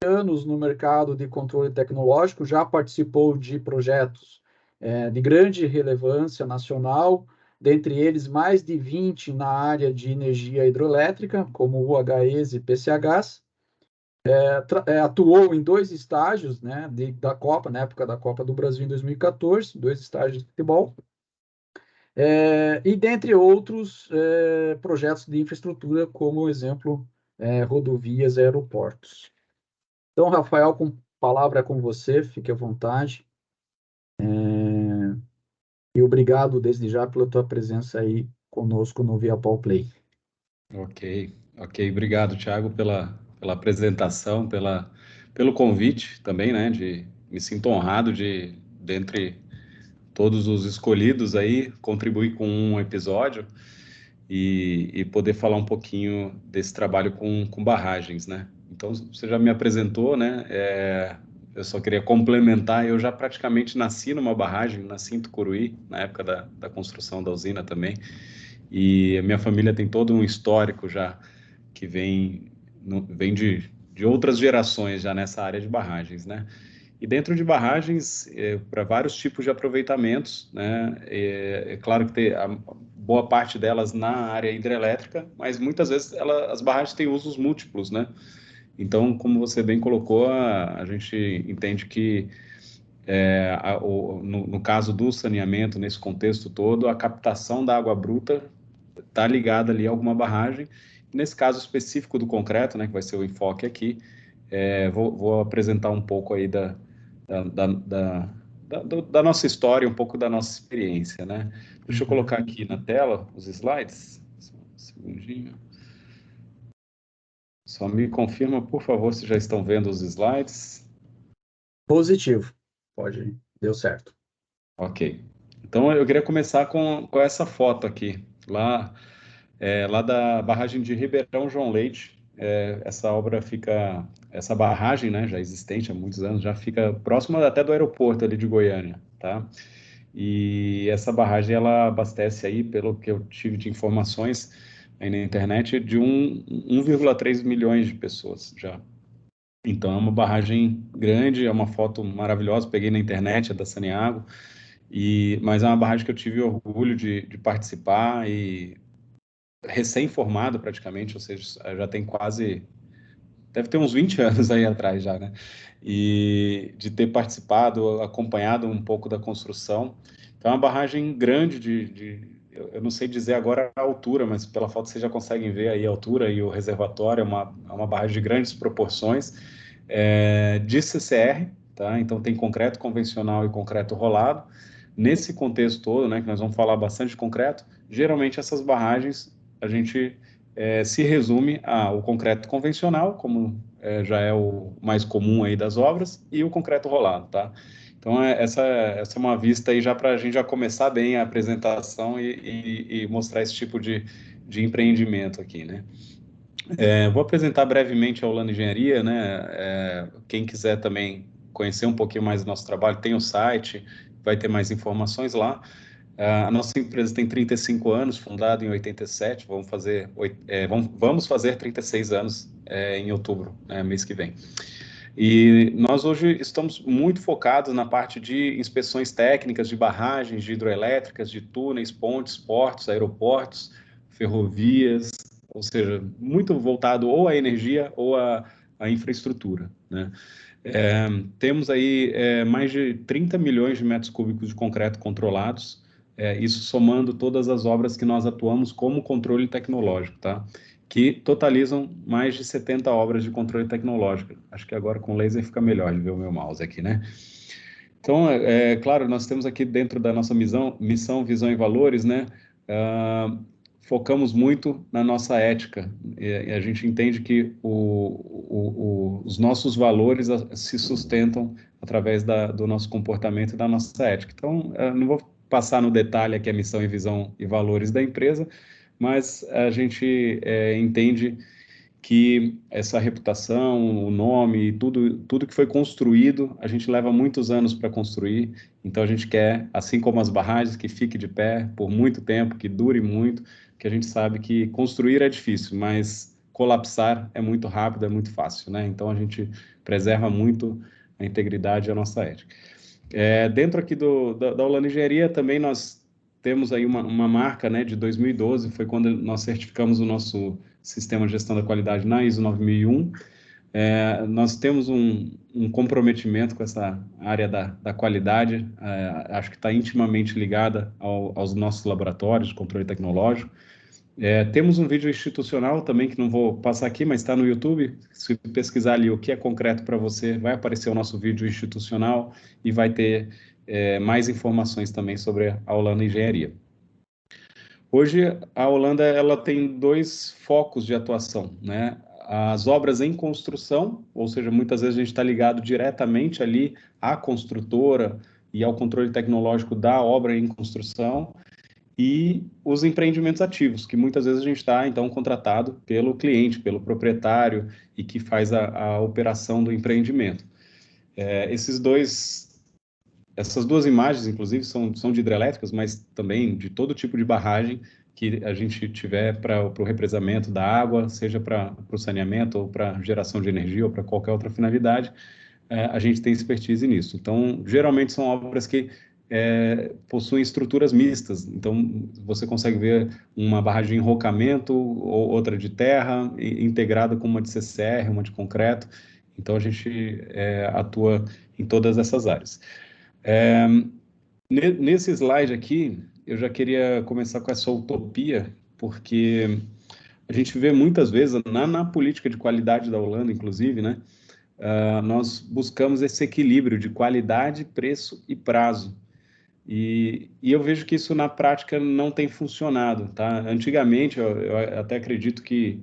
anos no mercado de controle tecnológico, já participou de projetos de grande relevância nacional, dentre eles mais de 20 na área de energia hidroelétrica, como UHEs e PCHs. Atuou em 2 estágios, né, da Copa, na época da Copa do Brasil em 2014, 2 estágios de futebol, e dentre outros projetos de infraestrutura, como exemplo, rodovias e aeroportos. Então, Rafael, com palavra é com você, fique à vontade. E obrigado desde já pela tua presença aí conosco no Viapol Play. Ok, obrigado, Thiago, pela apresentação, pelo convite também, né? Me sinto honrado dentre todos os escolhidos aí, contribuir com um episódio e poder falar um pouquinho desse trabalho com barragens, né? Então, você já me apresentou, né? Eu só queria complementar, eu já praticamente nasci numa barragem, nasci em Tucuruí, na época da construção da usina também, e a minha família tem todo um histórico já que vem de outras gerações já nessa área de barragens, né? E dentro de barragens, para vários tipos de aproveitamentos, né? É claro que tem a boa parte delas na área hidrelétrica, mas muitas vezes as barragens têm usos múltiplos, né? Então, como você bem colocou, a gente entende que no caso do saneamento, nesse contexto todo, a captação da água bruta está ligada ali a alguma barragem. Nesse caso específico do concreto, né, que vai ser o enfoque aqui, vou apresentar um pouco aí da, da, da, da nossa história, um pouco da nossa experiência, né? Deixa eu colocar aqui na tela os slides. Só um segundinho. Só me confirma, por favor, se já estão vendo os slides. Positivo. Pode ir. Deu certo. Ok. Então, eu queria começar com essa foto aqui, lá da barragem de Ribeirão João Leite. Essa barragem, né, já existente há muitos anos, já fica próxima até do aeroporto ali de Goiânia, tá? E essa barragem, ela abastece aí, pelo que eu tive de informações aí na internet, de 1,3 milhões de pessoas já. Então, é uma barragem grande, é uma foto maravilhosa, peguei na internet, é da Saneago, mas é uma barragem que eu tive orgulho de participar e recém-formado praticamente, ou seja, já tem deve ter uns 20 anos aí atrás já, né? E de ter participado, acompanhado um pouco da construção. Então, é uma barragem grande eu não sei dizer agora a altura, mas pela foto vocês já conseguem ver aí a altura e o reservatório, é uma barragem de grandes proporções, de CCR, tá? Então tem concreto convencional e concreto rolado. Nesse contexto todo, né, que nós vamos falar bastante de concreto, geralmente essas barragens a gente se resume ao concreto convencional, como já é o mais comum aí das obras, e o concreto rolado, tá? Então, essa é uma vista aí já para a gente já começar bem a apresentação e mostrar esse tipo de empreendimento aqui, né? Vou apresentar brevemente a Holanda Engenharia, né? Quem quiser também conhecer um pouquinho mais do nosso trabalho, tem o site, vai ter mais informações lá. A nossa empresa tem 35 anos, fundada em 87, vamos fazer 36 anos em outubro, mês que vem. E nós hoje estamos muito focados na parte de inspeções técnicas de barragens, de hidroelétricas, de túneis, pontes, portos, aeroportos, ferrovias, ou seja, muito voltado ou à energia ou à infraestrutura, né? Temos aí mais de 30 milhões de metros cúbicos de concreto controlados, isso somando todas as obras que nós atuamos como controle tecnológico, tá? Que totalizam mais de 70 obras de controle tecnológico. Acho que agora com laser fica melhor de ver o meu mouse aqui, né? Então, claro, nós temos aqui dentro da nossa missão, visão e valores, né? Focamos muito na nossa ética e a gente entende que os nossos valores se sustentam através do nosso comportamento e da nossa ética. Então, não vou passar no detalhe aqui a missão e visão e valores da empresa, mas a gente entende que essa reputação, o nome, tudo que foi construído, a gente leva muitos anos para construir, então a gente quer, assim como as barragens, que fique de pé por muito tempo, que dure muito, que a gente sabe que construir é difícil, mas colapsar é muito rápido, é muito fácil, né? Então a gente preserva muito a integridade e a nossa ética. Dentro aqui da Holanda Engenharia também nós temos aí uma marca, né, de 2012, foi quando nós certificamos o nosso sistema de gestão da qualidade na ISO 9001. Nós temos um comprometimento com essa área da qualidade, acho que está intimamente ligada aos nossos laboratórios de controle tecnológico. Temos um vídeo institucional também, que não vou passar aqui, mas está no YouTube. Se pesquisar ali o que é concreto para você, vai aparecer o nosso vídeo institucional e vai ter mais informações também sobre a Holanda Engenharia. Hoje, a Holanda ela tem 2 focos de atuação, né? As obras em construção, ou seja, muitas vezes a gente está ligado diretamente ali à construtora e ao controle tecnológico da obra em construção, e os empreendimentos ativos, que muitas vezes a gente está, então, contratado pelo cliente, pelo proprietário, e que faz a operação do empreendimento. Essas 2 imagens, inclusive, são de hidrelétricas, mas também de todo tipo de barragem que a gente tiver para o represamento da água, seja para o saneamento, ou para geração de energia, ou para qualquer outra finalidade, a gente tem expertise nisso. Então, geralmente são obras que possuem estruturas mistas. Então, você consegue ver uma barragem de enrocamento, ou outra de terra, integrada com uma de CCR, uma de concreto. Então, a gente atua em todas essas áreas. Nesse slide aqui, eu já queria começar com essa utopia, porque a gente vê muitas vezes, na política de qualidade da Holanda, inclusive, né, nós buscamos esse equilíbrio de qualidade, preço e prazo. E eu vejo que isso na prática não tem funcionado, tá? Antigamente, eu até acredito que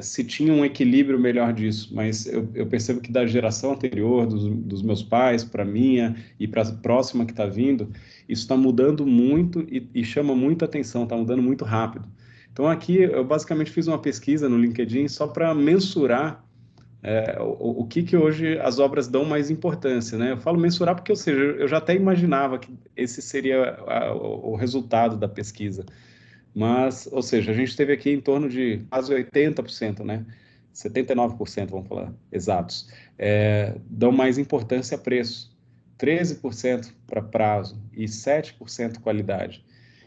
se tinha um equilíbrio melhor disso, mas eu percebo que da geração anterior, dos meus pais, para a minha e para a próxima que está vindo, isso está mudando muito e chama muita atenção, está mudando muito rápido. Então, aqui eu basicamente fiz uma pesquisa no LinkedIn só para mensurar o que hoje as obras dão mais importância, né? Eu falo mensurar porque, ou seja, eu já até imaginava que esse seria o resultado da pesquisa. Mas, ou seja, a gente teve aqui em torno de quase 80%, né? 79%, vamos falar exatos, dão mais importância a preço, 13% para prazo e 7% qualidade.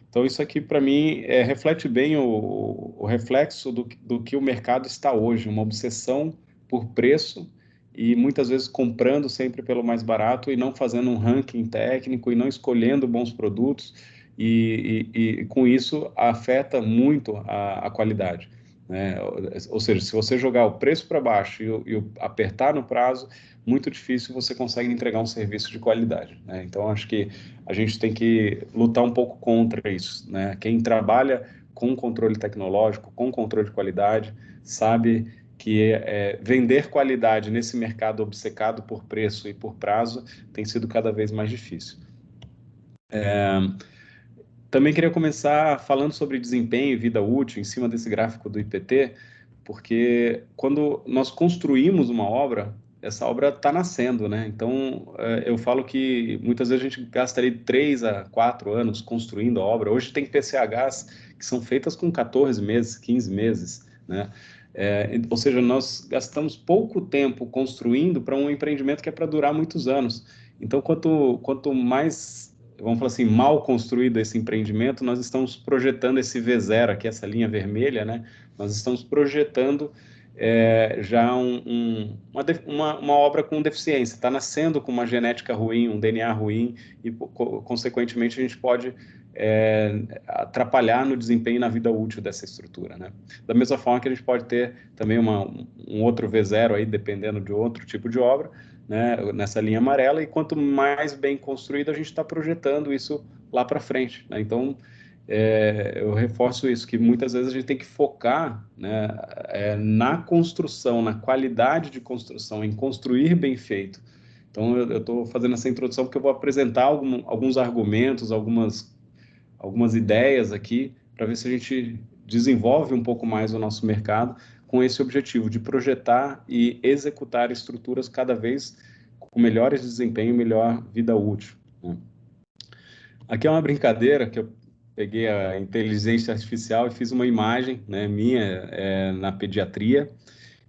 Então, isso aqui, para mim, reflete bem o reflexo do que o mercado está hoje, uma obsessão por preço e muitas vezes comprando sempre pelo mais barato e não fazendo um ranking técnico e não escolhendo bons produtos e com isso afeta muito a qualidade, né? Ou seja, se você jogar o preço para baixo e apertar no prazo, muito difícil você consegue entregar um serviço de qualidade, né? Então, acho que a gente tem que lutar um pouco contra isso, né? Quem trabalha com controle tecnológico, com controle de qualidade, sabe que vender qualidade nesse mercado obcecado por preço e por prazo tem sido cada vez mais difícil. Também queria começar falando sobre desempenho e vida útil em cima desse gráfico do IPT, porque quando nós construímos uma obra, essa obra está nascendo, né? Então, eu falo que muitas vezes a gente gasta ali 3 a 4 anos construindo a obra. Hoje tem PCHs que são feitas com 14 meses, 15 meses, né? Ou seja, nós gastamos pouco tempo construindo para um empreendimento que é para durar muitos anos. Então, quanto mais, vamos falar assim, mal construído esse empreendimento, nós estamos projetando esse V0 aqui, essa linha vermelha, né? Nós estamos projetando já uma obra com deficiência, está nascendo com uma genética ruim, um DNA ruim, e, consequentemente, a gente pode atrapalhar no desempenho e na vida útil dessa estrutura, né? Da mesma forma que a gente pode ter também um outro V0 aí, dependendo de outro tipo de obra, né, nessa linha amarela, e quanto mais bem construído, a gente está projetando isso lá para frente, né? Então, eu reforço isso, que muitas vezes a gente tem que focar, né, na construção, na qualidade de construção, em construir bem feito. Então, eu estou fazendo essa introdução porque eu vou apresentar alguns argumentos, algumas ideias aqui, para ver se a gente desenvolve um pouco mais o nosso mercado com esse objetivo de projetar e executar estruturas cada vez com melhores desempenho e melhor vida útil, né? Aqui é uma brincadeira que eu peguei a inteligência artificial e fiz uma imagem, né, minha na pediatria,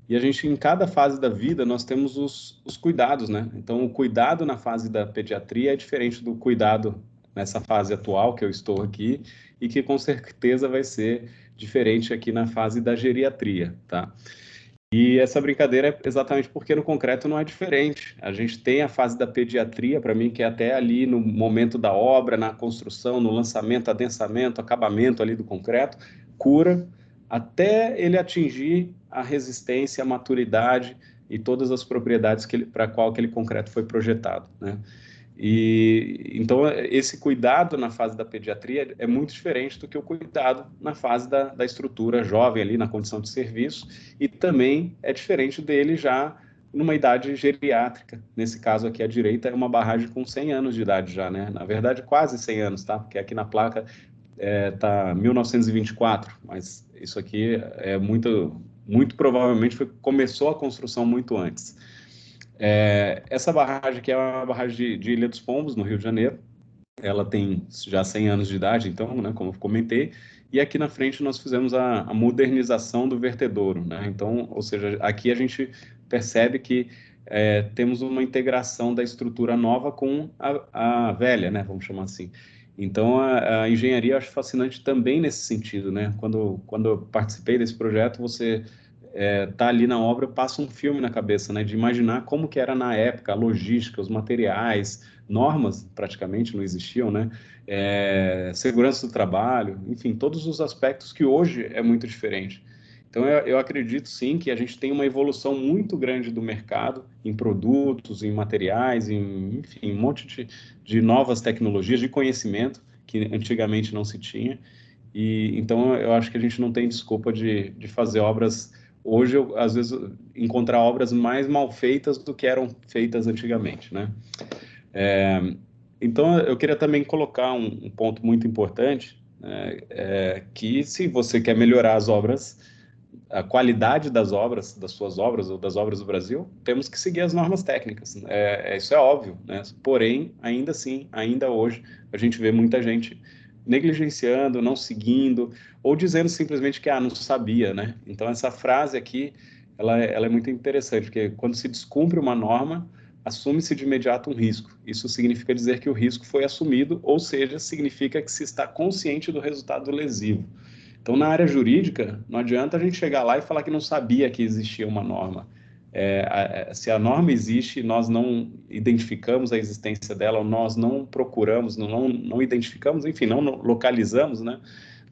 E a gente, em cada fase da vida, nós temos os cuidados, né? Então, o cuidado na fase da pediatria é diferente do cuidado nessa fase atual que eu estou aqui, e que com certeza vai ser diferente aqui na fase da geriatria, tá? E essa brincadeira é exatamente porque no concreto não é diferente. A gente tem a fase da pediatria, para mim, que é até ali no momento da obra, na construção, no lançamento, adensamento, acabamento ali do concreto, cura, até ele atingir a resistência, a maturidade e todas as propriedades para qual aquele concreto foi projetado, né? E então esse cuidado na fase da pediatria é muito diferente do que o cuidado na fase da estrutura jovem ali na condição de serviço, e também é diferente dele já numa idade geriátrica. Nesse caso aqui à direita é uma barragem com 100 anos de idade já, né? Na verdade quase 100 anos, tá? Porque aqui na placa tá 1924, mas isso aqui é muito provavelmente começou a construção muito antes. Essa barragem aqui é uma barragem de Ilha dos Pombos, no Rio de Janeiro. Ela tem já 100 anos de idade, então, né, como eu comentei, e aqui na frente nós fizemos a modernização do vertedouro, né? Então, ou seja, aqui a gente percebe que temos uma integração da estrutura nova com a velha, né? Vamos chamar assim. Então, a engenharia eu acho fascinante também nesse sentido, né? Quando eu participei desse projeto, você tá ali na obra, passa um filme na cabeça, né? De imaginar como que era na época, a logística, os materiais, normas praticamente não existiam, né? Segurança do trabalho, enfim, todos os aspectos que hoje é muito diferente. Então, eu acredito sim que a gente tem uma evolução muito grande do mercado em produtos, em materiais, enfim, um monte de novas tecnologias, de conhecimento que antigamente não se tinha. E então eu acho que a gente não tem desculpa de fazer obras. Hoje, às vezes, encontrar obras mais mal feitas do que eram feitas antigamente, né? Então, eu queria também colocar um ponto muito importante, né, que se você quer melhorar as obras, a qualidade das obras, das suas obras ou das obras do Brasil, temos que seguir as normas técnicas. Isso é óbvio, né? Porém, ainda assim, ainda hoje, a gente vê muita gente negligenciando, não seguindo, ou dizendo simplesmente que, não sabia, né? Então, essa frase aqui, ela é muito interessante, porque quando se descumpre uma norma, assume-se de imediato um risco. Isso significa dizer que o risco foi assumido, ou seja, significa que se está consciente do resultado lesivo. Então, na área jurídica, não adianta a gente chegar lá e falar que não sabia que existia uma norma. Se a norma existe, nós não identificamos a existência dela, ou nós não procuramos, não identificamos, enfim, não localizamos, né?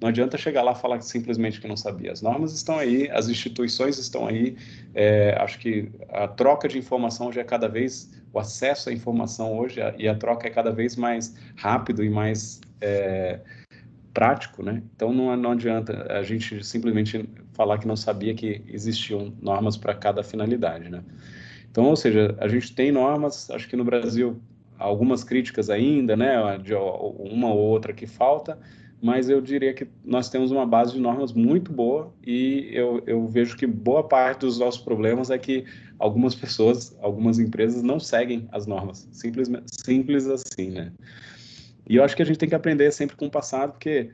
Não adianta chegar lá e falar simplesmente que não sabia. As normas estão aí, as instituições estão aí. Acho que a troca de informação já é cada vez, o acesso à informação hoje e a troca é cada vez mais rápido e mais prático, né? Então não adianta a gente simplesmente falar que não sabia que existiam normas para cada finalidade, né? Então, ou seja, a gente tem normas, acho que no Brasil algumas críticas ainda, né? De uma ou outra que falta, mas eu diria que nós temos uma base de normas muito boa, e eu vejo que boa parte dos nossos problemas é que algumas pessoas, algumas empresas não seguem as normas, simples assim, né? E eu acho que a gente tem que aprender sempre com o passado, porque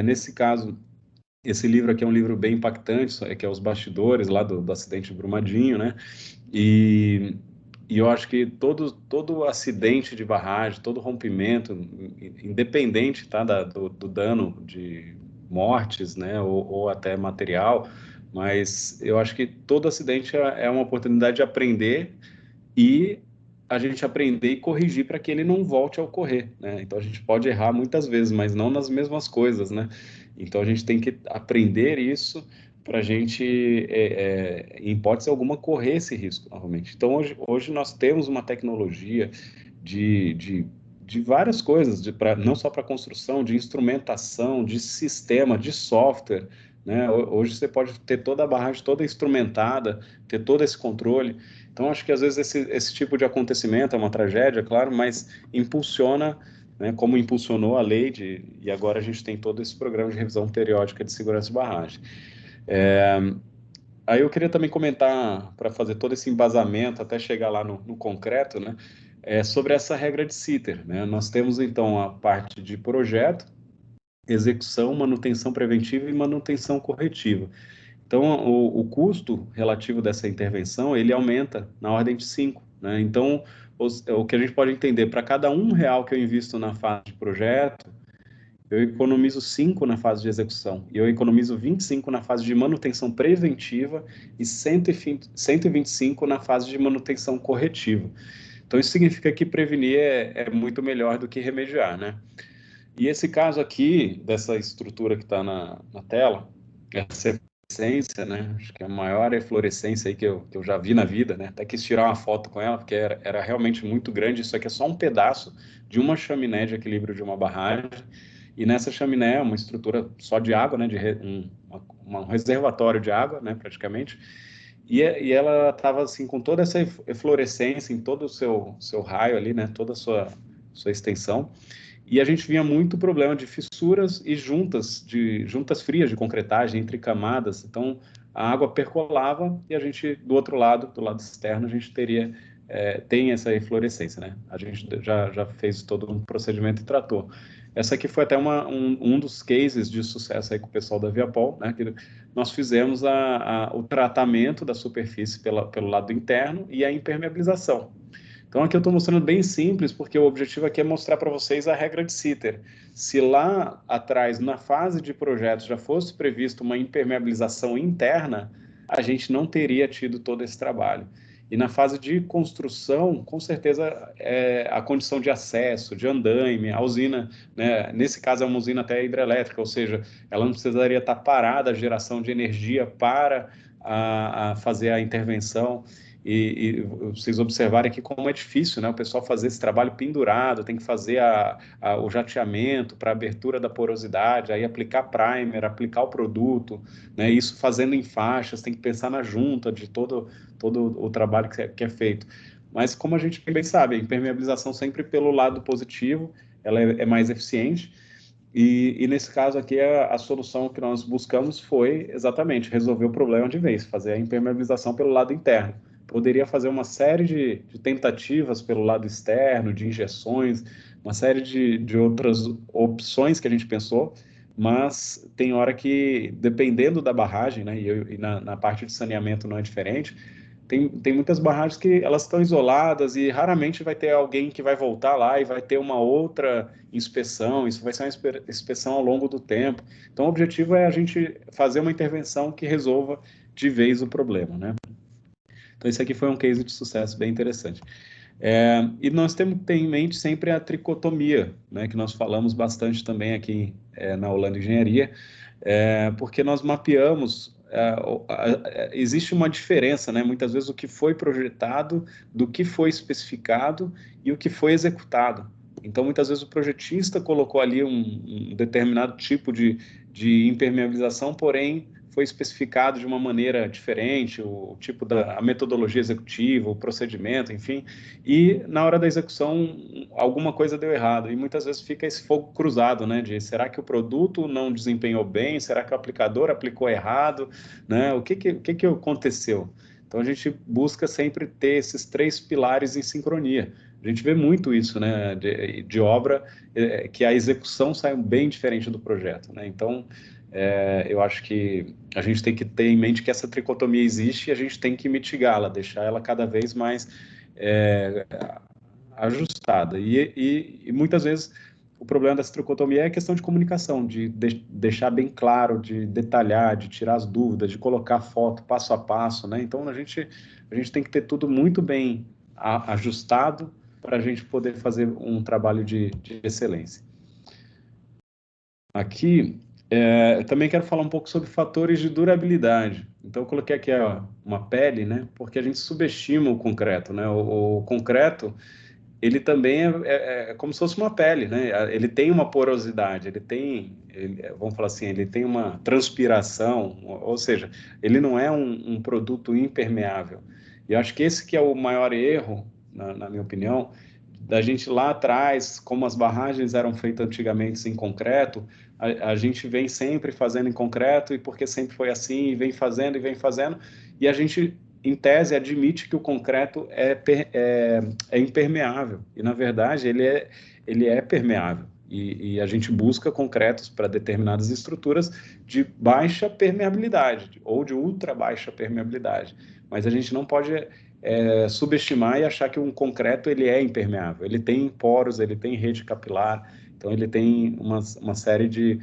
nesse caso, esse livro aqui é um livro bem impactante, que é Os Bastidores lá do acidente de Brumadinho, né? E, e eu acho que todo acidente de barragem, todo rompimento, independente, tá, do dano de mortes, né, ou até material, mas eu acho que todo acidente é uma oportunidade de aprender, e a gente aprender e corrigir para que ele não volte a ocorrer, né? Então a gente pode errar muitas vezes, mas não nas mesmas coisas, né? Então a gente tem que aprender isso para a gente, em hipótese alguma, correr esse risco novamente. Então hoje nós temos uma tecnologia de várias coisas, não só para construção, de instrumentação, de sistema, de software, né? Hoje você pode ter toda a barragem toda instrumentada, ter todo esse controle. Então, acho que às vezes esse tipo de acontecimento é uma tragédia, claro, mas impulsiona, né, como impulsionou a lei e agora a gente tem todo esse programa de revisão periódica de segurança de barragem. Aí eu queria também comentar, para fazer todo esse embasamento até chegar lá no concreto, né, sobre essa regra de Sitter, né? Nós temos, então, a parte de projeto, execução, manutenção preventiva e manutenção corretiva. Então, o custo relativo dessa intervenção, ele aumenta na ordem de 5, né? Então, o que a gente pode entender, para cada R$ 1 que eu invisto na fase de projeto, eu economizo 5 na fase de execução, e eu economizo 25 na fase de manutenção preventiva e 125 na fase de manutenção corretiva. Então, isso significa que prevenir é muito melhor do que remediar, né? E esse caso aqui, dessa estrutura que está na tela, essa eflorescência, né? Acho que é a maior eflorescência aí que eu já vi na vida, né? Até quis tirar uma foto com ela, porque era realmente muito grande. Isso aqui é só um pedaço de uma chaminé de equilíbrio de uma barragem. E nessa chaminé, é uma estrutura só de água, né? Um reservatório de água, né? Praticamente. E ela estava assim com toda essa eflorescência em todo o seu raio ali, né? Toda a sua extensão. E a gente via muito problema de fissuras e juntas frias de concretagem entre camadas. Então, a água percolava e a gente, do outro lado, do lado externo, a gente tem essa eflorescência, né? A gente já fez todo um procedimento e tratou. Essa aqui foi até um dos cases de sucesso aí com o pessoal da Viapol, né? Que nós fizemos o tratamento da superfície pelo lado interno e a impermeabilização. Então, aqui eu estou mostrando bem simples, porque o objetivo aqui é mostrar para vocês a regra de Sitter. Se lá atrás, na fase de projeto, já fosse previsto uma impermeabilização interna, a gente não teria tido todo esse trabalho. E na fase de construção, com certeza, a condição de acesso, de andaime, a usina, né, nesse caso é uma usina até hidrelétrica, ou seja, ela não precisaria estar parada a geração de energia para a fazer a intervenção. E vocês observarem aqui como é difícil, né? O pessoal fazer esse trabalho pendurado, tem que fazer o jateamento para abertura da porosidade, aí aplicar primer, aplicar o produto, né? Isso fazendo em faixas, tem que pensar na junta de todo o trabalho que é feito. Mas como a gente bem sabe, a impermeabilização sempre pelo lado positivo, ela é mais eficiente. E nesse caso aqui, a solução que nós buscamos foi exatamente resolver o problema de vez, fazer a impermeabilização pelo lado interno. Poderia fazer uma série de tentativas pelo lado externo, de injeções, uma série de outras opções que a gente pensou, mas tem hora que, dependendo da barragem, né, e na parte de saneamento não é diferente, tem muitas barragens que elas estão isoladas e raramente vai ter alguém que vai voltar lá e vai ter uma outra inspeção, isso vai ser uma inspeção ao longo do tempo. Então, o objetivo é a gente fazer uma intervenção que resolva de vez o problema, né? Então, esse aqui foi um case de sucesso bem interessante. E nós temos que ter em mente sempre a tricotomia, né, que nós falamos bastante também aqui na Holanda Engenharia, porque nós mapeamos, existe uma diferença, né, muitas vezes o que foi projetado, do que foi especificado e o que foi executado. Então, muitas vezes o projetista colocou ali um determinado tipo de impermeabilização, porém foi especificado de uma maneira diferente, o tipo a metodologia executiva, o procedimento, enfim, e na hora da execução alguma coisa deu errado, e muitas vezes fica esse fogo cruzado, né, de será que o produto não desempenhou bem, será que o aplicador aplicou errado, né, o que aconteceu? Então a gente busca sempre ter esses 3 pilares em sincronia. A gente vê muito isso, né, de obra, que a execução sai bem diferente do projeto, né, então eu acho que a gente tem que ter em mente que essa tricotomia existe e a gente tem que mitigá-la, deixar ela cada vez mais é, ajustada. E muitas vezes o problema dessa tricotomia é a questão de comunicação, de deixar bem claro, de detalhar, de tirar as dúvidas, de colocar foto passo a passo, né? Então a gente tem que ter tudo muito bem ajustado para a gente poder fazer um trabalho de excelência. Aqui, eu também quero falar um pouco sobre fatores de durabilidade. Então, eu coloquei aqui uma pele, né? Porque a gente subestima o concreto, né? O concreto, ele também é como se fosse uma pele, né? Ele tem uma porosidade, vamos falar assim, ele tem uma transpiração, ou seja, ele não é um produto impermeável. E eu acho que esse que é o maior erro, na minha opinião, da gente lá atrás, como as barragens eram feitas antigamente em concreto, a gente vem sempre fazendo em concreto, e porque sempre foi assim, e vem fazendo, e a gente, em tese, admite que o concreto é impermeável, e na verdade ele é permeável. E a gente busca concretos para determinadas estruturas de baixa permeabilidade ou de ultra baixa permeabilidade. Mas a gente não pode subestimar e achar que um concreto ele é impermeável. Ele tem poros, ele tem rede capilar, então ele tem uma série de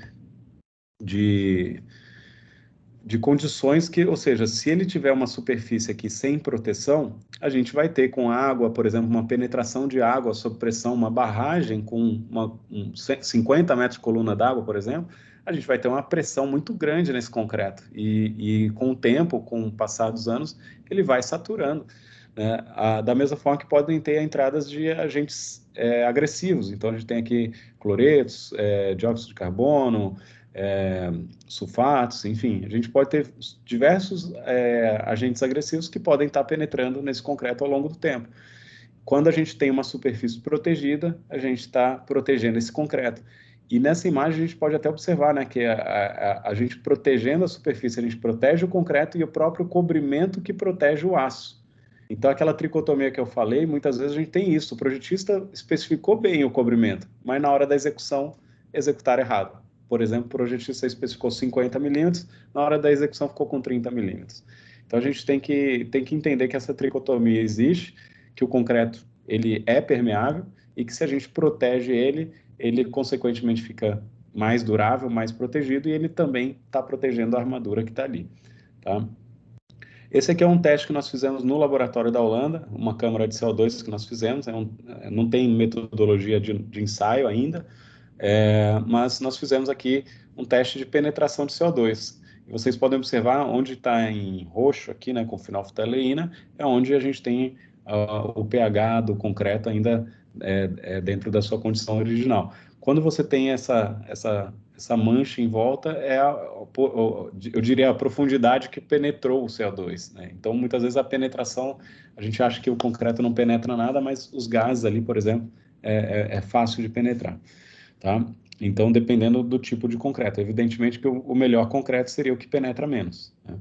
condições que, ou seja, se ele tiver uma superfície aqui sem proteção, a gente vai ter com água, por exemplo, uma penetração de água sob pressão, uma barragem com 50 metros de coluna d'água, por exemplo, a gente vai ter uma pressão muito grande nesse concreto. E com o tempo, com o passar dos anos, ele vai saturando. Né? Da mesma forma que podem ter entradas de agentes agressivos. Então, a gente tem aqui cloretos, dióxido de carbono, sulfatos, enfim, a gente pode ter diversos agentes agressivos que podem estar penetrando nesse concreto ao longo do tempo. Quando a gente tem uma superfície protegida, a gente está protegendo esse concreto. E nessa imagem a gente pode até observar, né, que a gente protegendo a superfície, a gente protege o concreto e o próprio cobrimento que protege o aço. Então, aquela tricotomia que eu falei, muitas vezes a gente tem isso. O projetista especificou bem o cobrimento, mas na hora da execução, executar errado. Por exemplo, o projetista especificou 50 milímetros, na hora da execução ficou com 30 milímetros. Então, a gente tem que entender que essa tricotomia existe, que o concreto ele é permeável e que se a gente protege ele consequentemente fica mais durável, mais protegido, e ele também está protegendo a armadura que está ali. Tá? Esse aqui é um teste que nós fizemos no laboratório da Holanda, uma câmara de CO2 que nós fizemos, não tem metodologia de ensaio ainda, mas nós fizemos aqui um teste de penetração de CO2. E vocês podem observar onde está em roxo aqui, né, com fenolftaleína, é onde a gente tem o pH do concreto ainda dentro da sua condição original. Quando você tem essa mancha em volta, eu diria, a profundidade que penetrou o CO2. Né? Então, muitas vezes a penetração, a gente acha que o concreto não penetra nada, mas os gases ali, por exemplo, é fácil de penetrar. Tá? Então, dependendo do tipo de concreto. Evidentemente que o melhor concreto seria o que penetra menos. Né?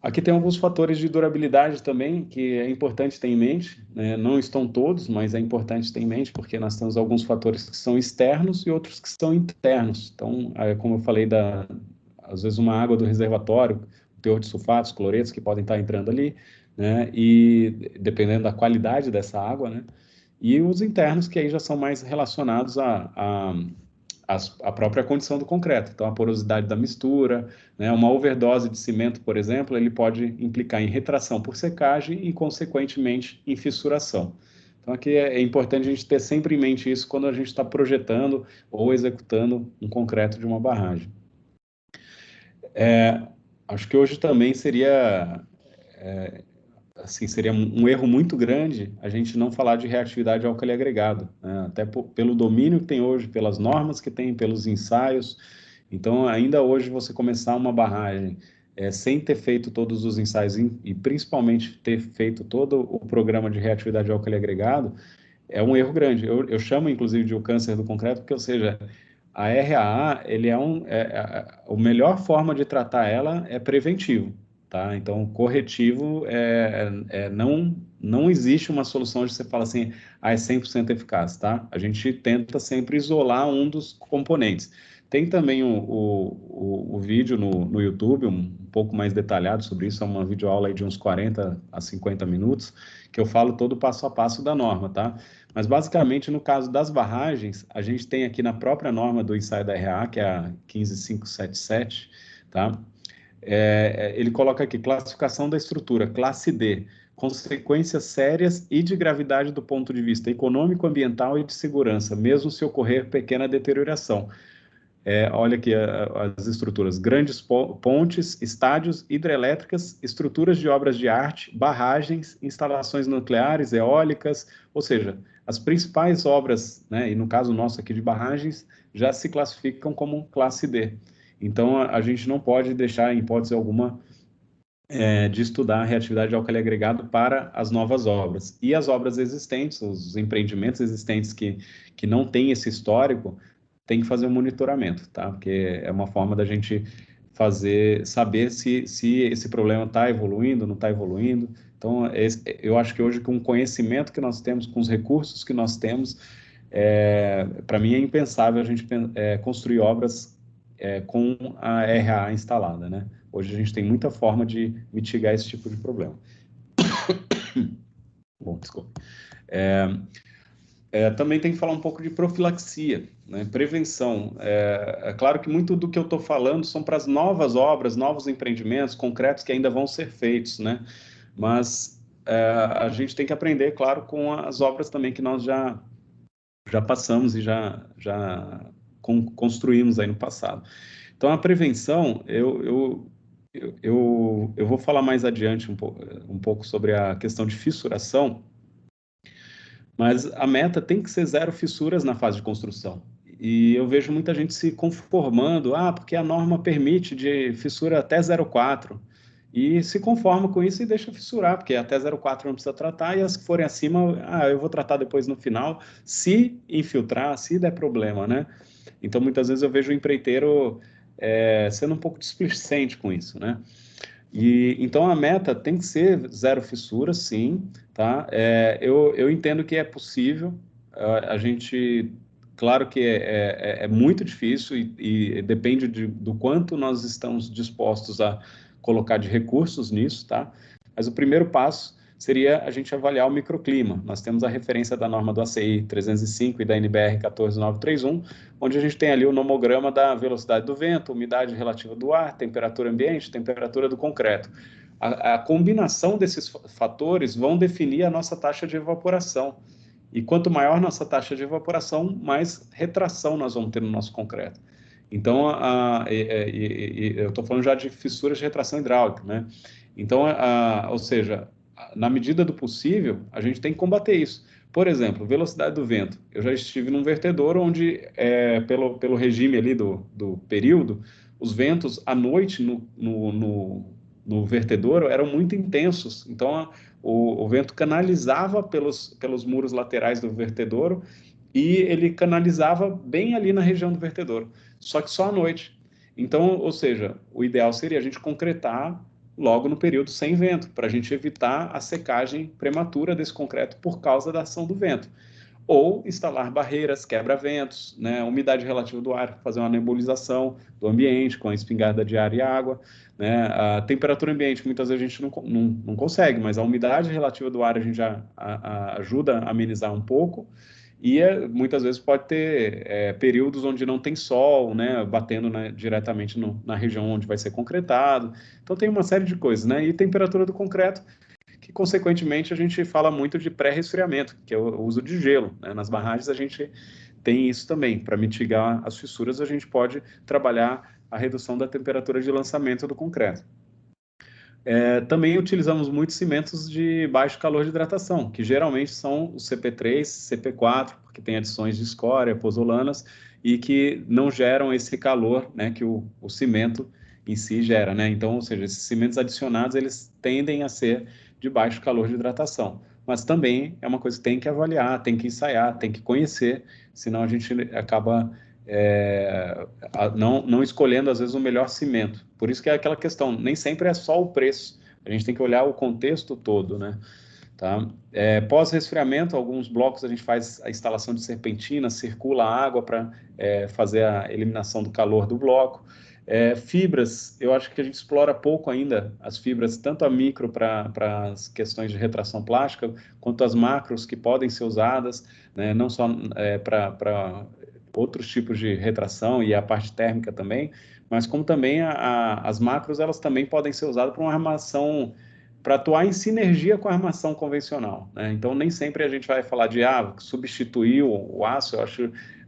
Aqui tem alguns fatores de durabilidade também que é importante ter em mente, né? Não estão todos, mas é importante ter em mente porque nós temos alguns fatores que são externos e outros que são internos. Então, como eu falei, às vezes uma água do reservatório, o teor de sulfatos, cloretos que podem estar entrando ali, né? E dependendo da qualidade dessa água, né? E os internos que aí já são mais relacionados a própria condição do concreto, então a porosidade da mistura, né? Uma overdose de cimento, por exemplo, ele pode implicar em retração por secagem e, consequentemente, em fissuração. Então aqui é importante a gente ter sempre em mente isso quando a gente está projetando ou executando um concreto de uma barragem. Acho que hoje também seria um erro muito grande a gente não falar de reatividade álcali agregado, né? Até pelo domínio que tem hoje, pelas normas que tem, pelos ensaios. Então, ainda hoje, você começar uma barragem sem ter feito todos os ensaios e principalmente ter feito todo o programa de reatividade álcali agregado, é um erro grande. Eu chamo, inclusive, de o câncer do concreto, porque, ou seja, a RAA, ele a melhor forma de tratar ela é preventivo, tá? Então, corretivo não existe uma solução de você falar assim, é 100% eficaz, tá? A gente tenta sempre isolar um dos componentes. Tem também o vídeo no YouTube, um pouco mais detalhado sobre isso, é uma videoaula aí de uns 40 a 50 minutos, que eu falo todo o passo a passo da norma, tá? Mas, basicamente, no caso das barragens, a gente tem aqui na própria norma do ensaio da RA, que é a 15577, tá? Ele coloca aqui, classificação da estrutura, classe D, consequências sérias e de gravidade do ponto de vista econômico, ambiental e de segurança, mesmo se ocorrer pequena deterioração. Olha aqui as estruturas, grandes pontes, estádios, hidrelétricas, estruturas de obras de arte, barragens, instalações nucleares, eólicas, ou seja, as principais obras, né, e no caso nosso aqui de barragens, já se classificam como classe D. Então, a gente não pode deixar, em hipótese alguma, de estudar a reatividade álcali agregado para as novas obras. E as obras existentes, os empreendimentos existentes que não têm esse histórico, tem que fazer um monitoramento, tá? Porque é uma forma da gente saber se esse problema está evoluindo, não está evoluindo. Então, eu acho que hoje, com o conhecimento que nós temos, com os recursos que nós temos, Para mim é impensável a gente construir obras com a RA instalada, né? Hoje a gente tem muita forma de mitigar esse tipo de problema. Bom, desculpa. Também tem que falar um pouco de profilaxia, né? Prevenção. É claro que muito do que eu estou falando são para as novas obras, novos empreendimentos concretos que ainda vão ser feitos, né? Mas a gente tem que aprender, claro, com as obras também que nós já passamos e já construímos aí no passado. Então, a prevenção, eu vou falar mais adiante um pouco sobre a questão de fissuração, mas a meta tem que ser 0 fissuras na fase de construção. E eu vejo muita gente se conformando, porque a norma permite de fissura até 0,4, e se conforma com isso e deixa fissurar, porque até 0,4 não precisa tratar, e as que forem acima, eu vou tratar depois no final, se infiltrar, se der problema, né? Então, muitas vezes eu vejo o empreiteiro sendo um pouco displicente com isso, né? Então, a meta tem que ser 0 fissuras, sim, tá? Eu entendo que é possível, a gente, claro que é muito difícil e depende do quanto nós estamos dispostos a colocar de recursos nisso, tá? Mas o primeiro passo seria a gente avaliar o microclima. Nós temos a referência da norma do ACI 305 e da NBR 14931, onde a gente tem ali o nomograma da velocidade do vento, umidade relativa do ar, temperatura ambiente, temperatura do concreto. A combinação desses fatores vão definir a nossa taxa de evaporação. E quanto maior nossa taxa de evaporação, mais retração nós vamos ter no nosso concreto. Então, eu estou falando já de fissuras de retração hidráulica, né? Então, ou seja, na medida do possível, a gente tem que combater isso. Por exemplo, velocidade do vento. Eu já estive num vertedor onde, pelo regime ali do período, os ventos à noite no vertedouro eram muito intensos. Então, o vento canalizava pelos muros laterais do vertedouro e ele canalizava bem ali na região do vertedouro, só que só à noite. Então, ou seja, o ideal seria a gente concretar logo no período sem vento, para a gente evitar a secagem prematura desse concreto por causa da ação do vento. Ou instalar barreiras, quebra-ventos, né, umidade relativa do ar, fazer uma nebulização do ambiente com a espingarda de ar e água, né, a temperatura ambiente muitas vezes a gente não consegue, mas a umidade relativa do ar a gente já ajuda a amenizar um pouco, e muitas vezes pode ter períodos onde não tem sol, né, batendo diretamente na região onde vai ser concretado. Então tem uma série de coisas, né? E temperatura do concreto, que consequentemente a gente fala muito de pré-resfriamento, que é o uso de gelo, né? Nas barragens a gente tem isso também. Para mitigar as fissuras, a gente pode trabalhar a redução da temperatura de lançamento do concreto. Também utilizamos muitos cimentos de baixo calor de hidratação, que geralmente são o CP3, CP4, porque tem adições de escória, pozolanas, e que não geram esse calor, né, que o cimento em si gera, né? Então, ou seja, esses cimentos adicionados, eles tendem a ser de baixo calor de hidratação. Mas também é uma coisa que tem que avaliar, tem que ensaiar, tem que conhecer, senão a gente acaba não escolhendo, às vezes, o melhor cimento. Por isso que é aquela questão, nem sempre é só o preço, a gente tem que olhar o contexto todo, né? Tá? Pós-resfriamento, alguns blocos a gente faz a instalação de serpentina, circula a água para fazer a eliminação do calor do bloco. Fibras, eu acho que a gente explora pouco ainda as fibras, tanto a micro para as questões de retração plástica, quanto as macros que podem ser usadas, né? Não só para outros tipos de retração e a parte térmica também, mas como também as macros, elas também podem ser usadas para uma armação, para atuar em sinergia com a armação convencional, né? Então, nem sempre a gente vai falar de substituir o aço, eu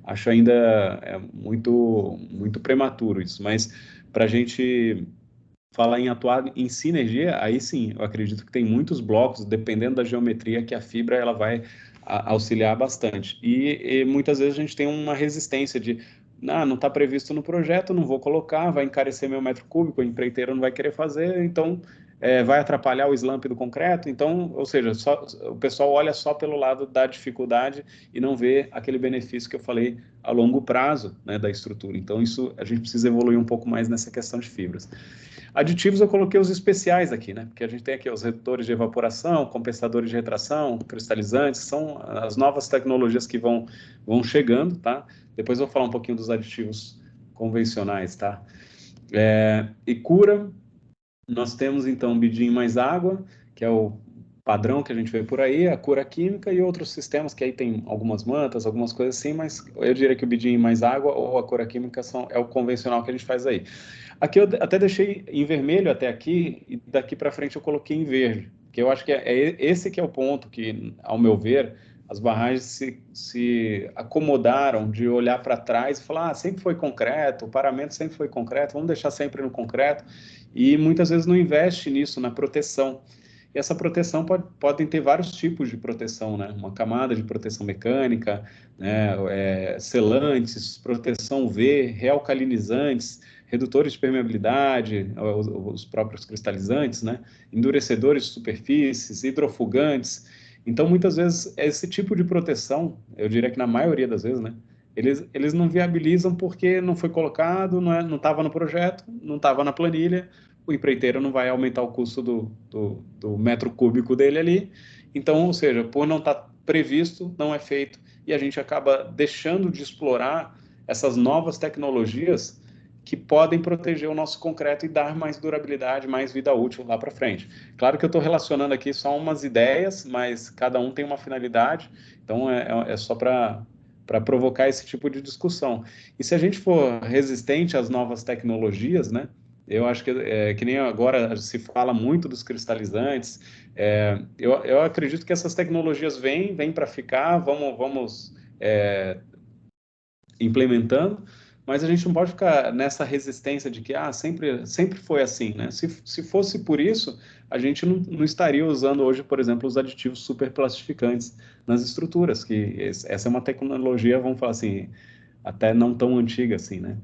acho ainda muito, muito prematuro isso, mas para a gente falar em atuar em sinergia, aí sim, eu acredito que tem muitos blocos, dependendo da geometria, que a fibra ela vai auxiliar bastante. E muitas vezes a gente tem uma resistência de, não está previsto no projeto, não vou colocar, vai encarecer meu metro cúbico, o empreiteiro não vai querer fazer, então vai atrapalhar o slump do concreto. Então, ou seja, o pessoal olha só pelo lado da dificuldade e não vê aquele benefício que eu falei a longo prazo, né, da estrutura. Então, isso a gente precisa evoluir um pouco mais nessa questão de fibras. Aditivos eu coloquei os especiais aqui, né? Porque a gente tem aqui os redutores de evaporação, compensadores de retração, cristalizantes, são as novas tecnologias que vão chegando, tá? Depois eu vou falar um pouquinho dos aditivos convencionais, tá? E cura, nós temos então bidim mais água, que é o padrão que a gente vê por aí, a cura química e outros sistemas que aí tem algumas mantas, algumas coisas assim, mas eu diria que o bidim mais água ou a cura química é o convencional que a gente faz aí. Aqui eu até deixei em vermelho até aqui, e daqui para frente eu coloquei em verde, que eu acho que esse que é o ponto que, ao meu ver, as barragens se acomodaram de olhar para trás e falar, sempre foi concreto, o paramento sempre foi concreto, vamos deixar sempre no concreto, e muitas vezes não investe nisso, na proteção. E essa proteção podem ter vários tipos de proteção, né? Uma camada de proteção mecânica, né? Selantes, proteção UV, realcalinizantes, redutores de permeabilidade, os próprios cristalizantes, né? Endurecedores de superfícies, hidrofugantes. Então, muitas vezes, esse tipo de proteção, eu diria que na maioria das vezes, né? Eles não viabilizam porque não foi colocado, não estava no projeto, não estava na planilha, o empreiteiro não vai aumentar o custo do metro cúbico dele ali. Então, ou seja, por não estar previsto, não é feito, e a gente acaba deixando de explorar essas novas tecnologias que podem proteger o nosso concreto e dar mais durabilidade, mais vida útil lá para frente. Claro que eu estou relacionando aqui só umas ideias, mas cada um tem uma finalidade, então é só para provocar esse tipo de discussão. E se a gente for resistente às novas tecnologias, né, eu acho que nem agora se fala muito dos cristalizantes, eu acredito que essas tecnologias vêm para ficar, vamos implementando, mas a gente não pode ficar nessa resistência de que sempre foi assim, né? Se fosse por isso, a gente não estaria usando hoje, por exemplo, os aditivos superplastificantes nas estruturas, que essa é uma tecnologia, vamos falar assim, até não tão antiga assim, né?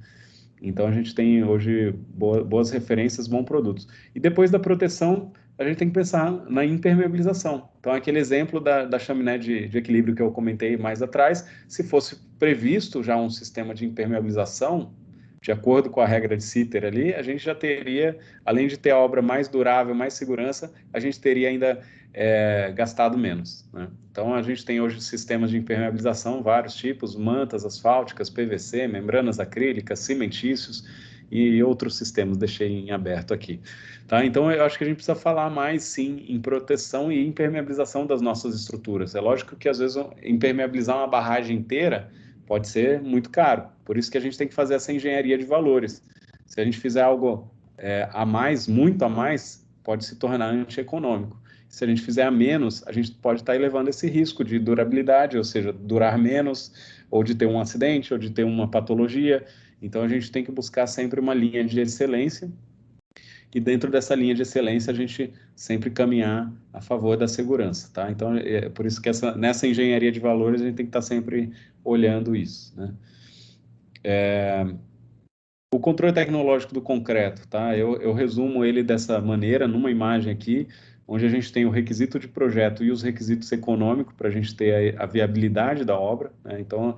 Então a gente tem hoje boas referências, bons produtos. E depois da proteção, a gente tem que pensar na impermeabilização. Então, aquele exemplo da chaminé de equilíbrio que eu comentei mais atrás, se fosse previsto já um sistema de impermeabilização, de acordo com a regra de Sitter ali, a gente já teria, além de ter a obra mais durável, mais segurança, a gente teria ainda gastado menos, né? Então, a gente tem hoje sistemas de impermeabilização, vários tipos, mantas asfálticas, PVC, membranas acrílicas, cimentícios e outros sistemas, deixei em aberto aqui. Tá? Então, eu acho que a gente precisa falar mais, sim, em proteção e impermeabilização das nossas estruturas. É lógico que, às vezes, impermeabilizar uma barragem inteira pode ser muito caro. Por isso que a gente tem que fazer essa engenharia de valores. Se a gente fizer algo a mais, muito a mais, pode se tornar antieconômico. Se a gente fizer a menos, a gente pode estar elevando esse risco de durabilidade, ou seja, durar menos, ou de ter um acidente, ou de ter uma patologia. Então, a gente tem que buscar sempre uma linha de excelência, e dentro dessa linha de excelência, a gente sempre caminhar a favor da segurança, tá? Então, é por isso que nessa engenharia de valores, a gente tem que estar sempre olhando isso, né? O controle tecnológico do concreto, tá? Eu resumo ele dessa maneira, numa imagem aqui, onde a gente tem o requisito de projeto e os requisitos econômicos para a gente ter a viabilidade da obra, né? Então,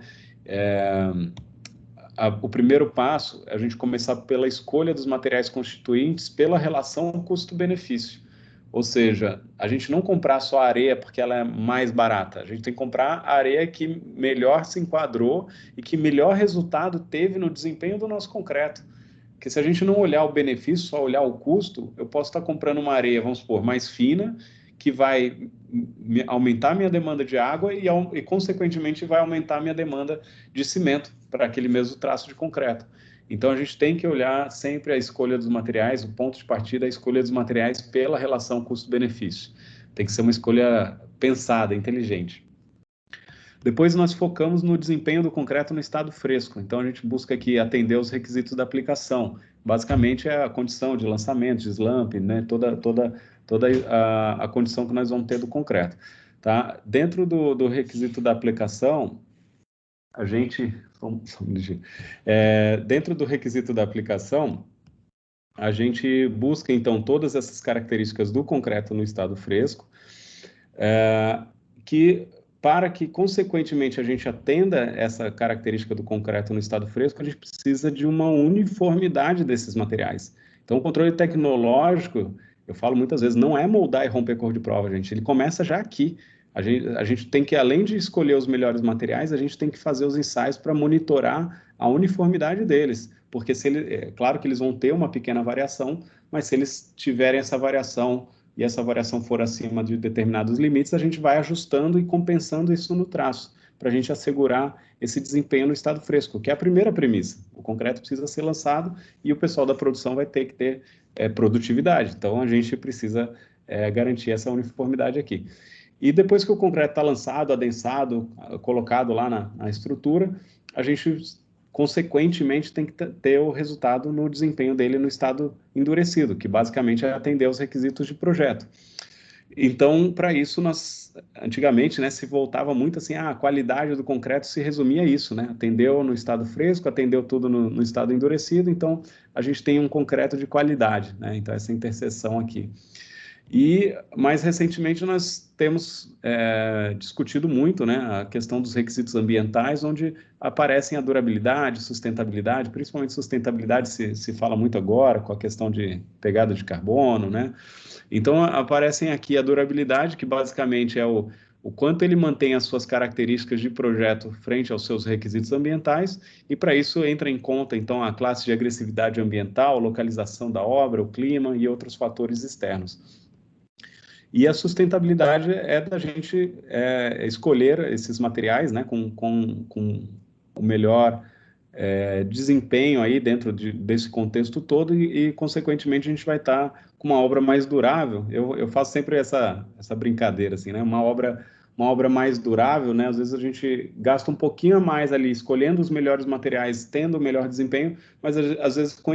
o primeiro passo é a gente começar pela escolha dos materiais constituintes pela relação custo-benefício. Ou seja, a gente não comprar só a areia porque ela é mais barata. A gente tem que comprar a areia que melhor se enquadrou e que melhor resultado teve no desempenho do nosso concreto. Porque se a gente não olhar o benefício, só olhar o custo, eu posso estar comprando uma areia, vamos supor, mais fina, que vai aumentar minha demanda de água e consequentemente, vai aumentar minha demanda de cimento para aquele mesmo traço de concreto. Então, a gente tem que olhar sempre a escolha dos materiais, o ponto de partida, a escolha dos materiais pela relação custo-benefício. Tem que ser uma escolha pensada, inteligente. Depois nós focamos no desempenho do concreto no estado fresco. Então a gente busca aqui atender os requisitos da aplicação. Basicamente é a condição de lançamento, de slump, né? Toda a condição que nós vamos ter do concreto. Tá? Dentro do requisito da aplicação, a gente... dentro do requisito da aplicação, a gente busca, então, todas essas características do concreto no estado fresco, que, para que, consequentemente, a gente atenda essa característica do concreto no estado fresco, a gente precisa de uma uniformidade desses materiais. Então, o controle tecnológico, eu falo muitas vezes, não é moldar e romper cor de prova, gente. Ele começa já aqui. A gente tem que, além de escolher os melhores materiais, a gente tem que fazer os ensaios para monitorar a uniformidade deles. Porque é claro que eles vão ter uma pequena variação, mas se eles tiverem essa variação e essa variação for acima de determinados limites, a gente vai ajustando e compensando isso no traço, para a gente assegurar esse desempenho no estado fresco, que é a primeira premissa. O concreto precisa ser lançado e o pessoal da produção vai ter que ter produtividade. Então, a gente precisa garantir essa uniformidade aqui. E depois que o concreto está lançado, adensado, colocado lá na estrutura, a gente, consequentemente, tem que ter o resultado no desempenho dele no estado endurecido, que basicamente é atender aos requisitos de projeto. Então, para isso, antigamente, né, se voltava muito assim, a qualidade do concreto se resumia a isso, né? Atendeu no estado fresco, atendeu tudo no estado endurecido, então a gente tem um concreto de qualidade, né? Então, essa interseção aqui. E, mais recentemente, nós temos discutido muito, né, a questão dos requisitos ambientais, onde aparecem a durabilidade, sustentabilidade, principalmente sustentabilidade se fala muito agora, com a questão de pegada de carbono, né? Então, aparecem aqui a durabilidade, que basicamente é o quanto ele mantém as suas características de projeto frente aos seus requisitos ambientais, e para isso entra em conta, então, a classe de agressividade ambiental, localização da obra, o clima e outros fatores externos. E a sustentabilidade é da gente escolher esses materiais, né, com o melhor desempenho aí dentro desse contexto todo e, consequentemente, a gente vai estar com uma obra mais durável. Eu faço sempre essa brincadeira, assim, né, uma obra mais durável, né, às vezes a gente gasta um pouquinho a mais ali, escolhendo os melhores materiais, tendo o melhor desempenho, mas às vezes com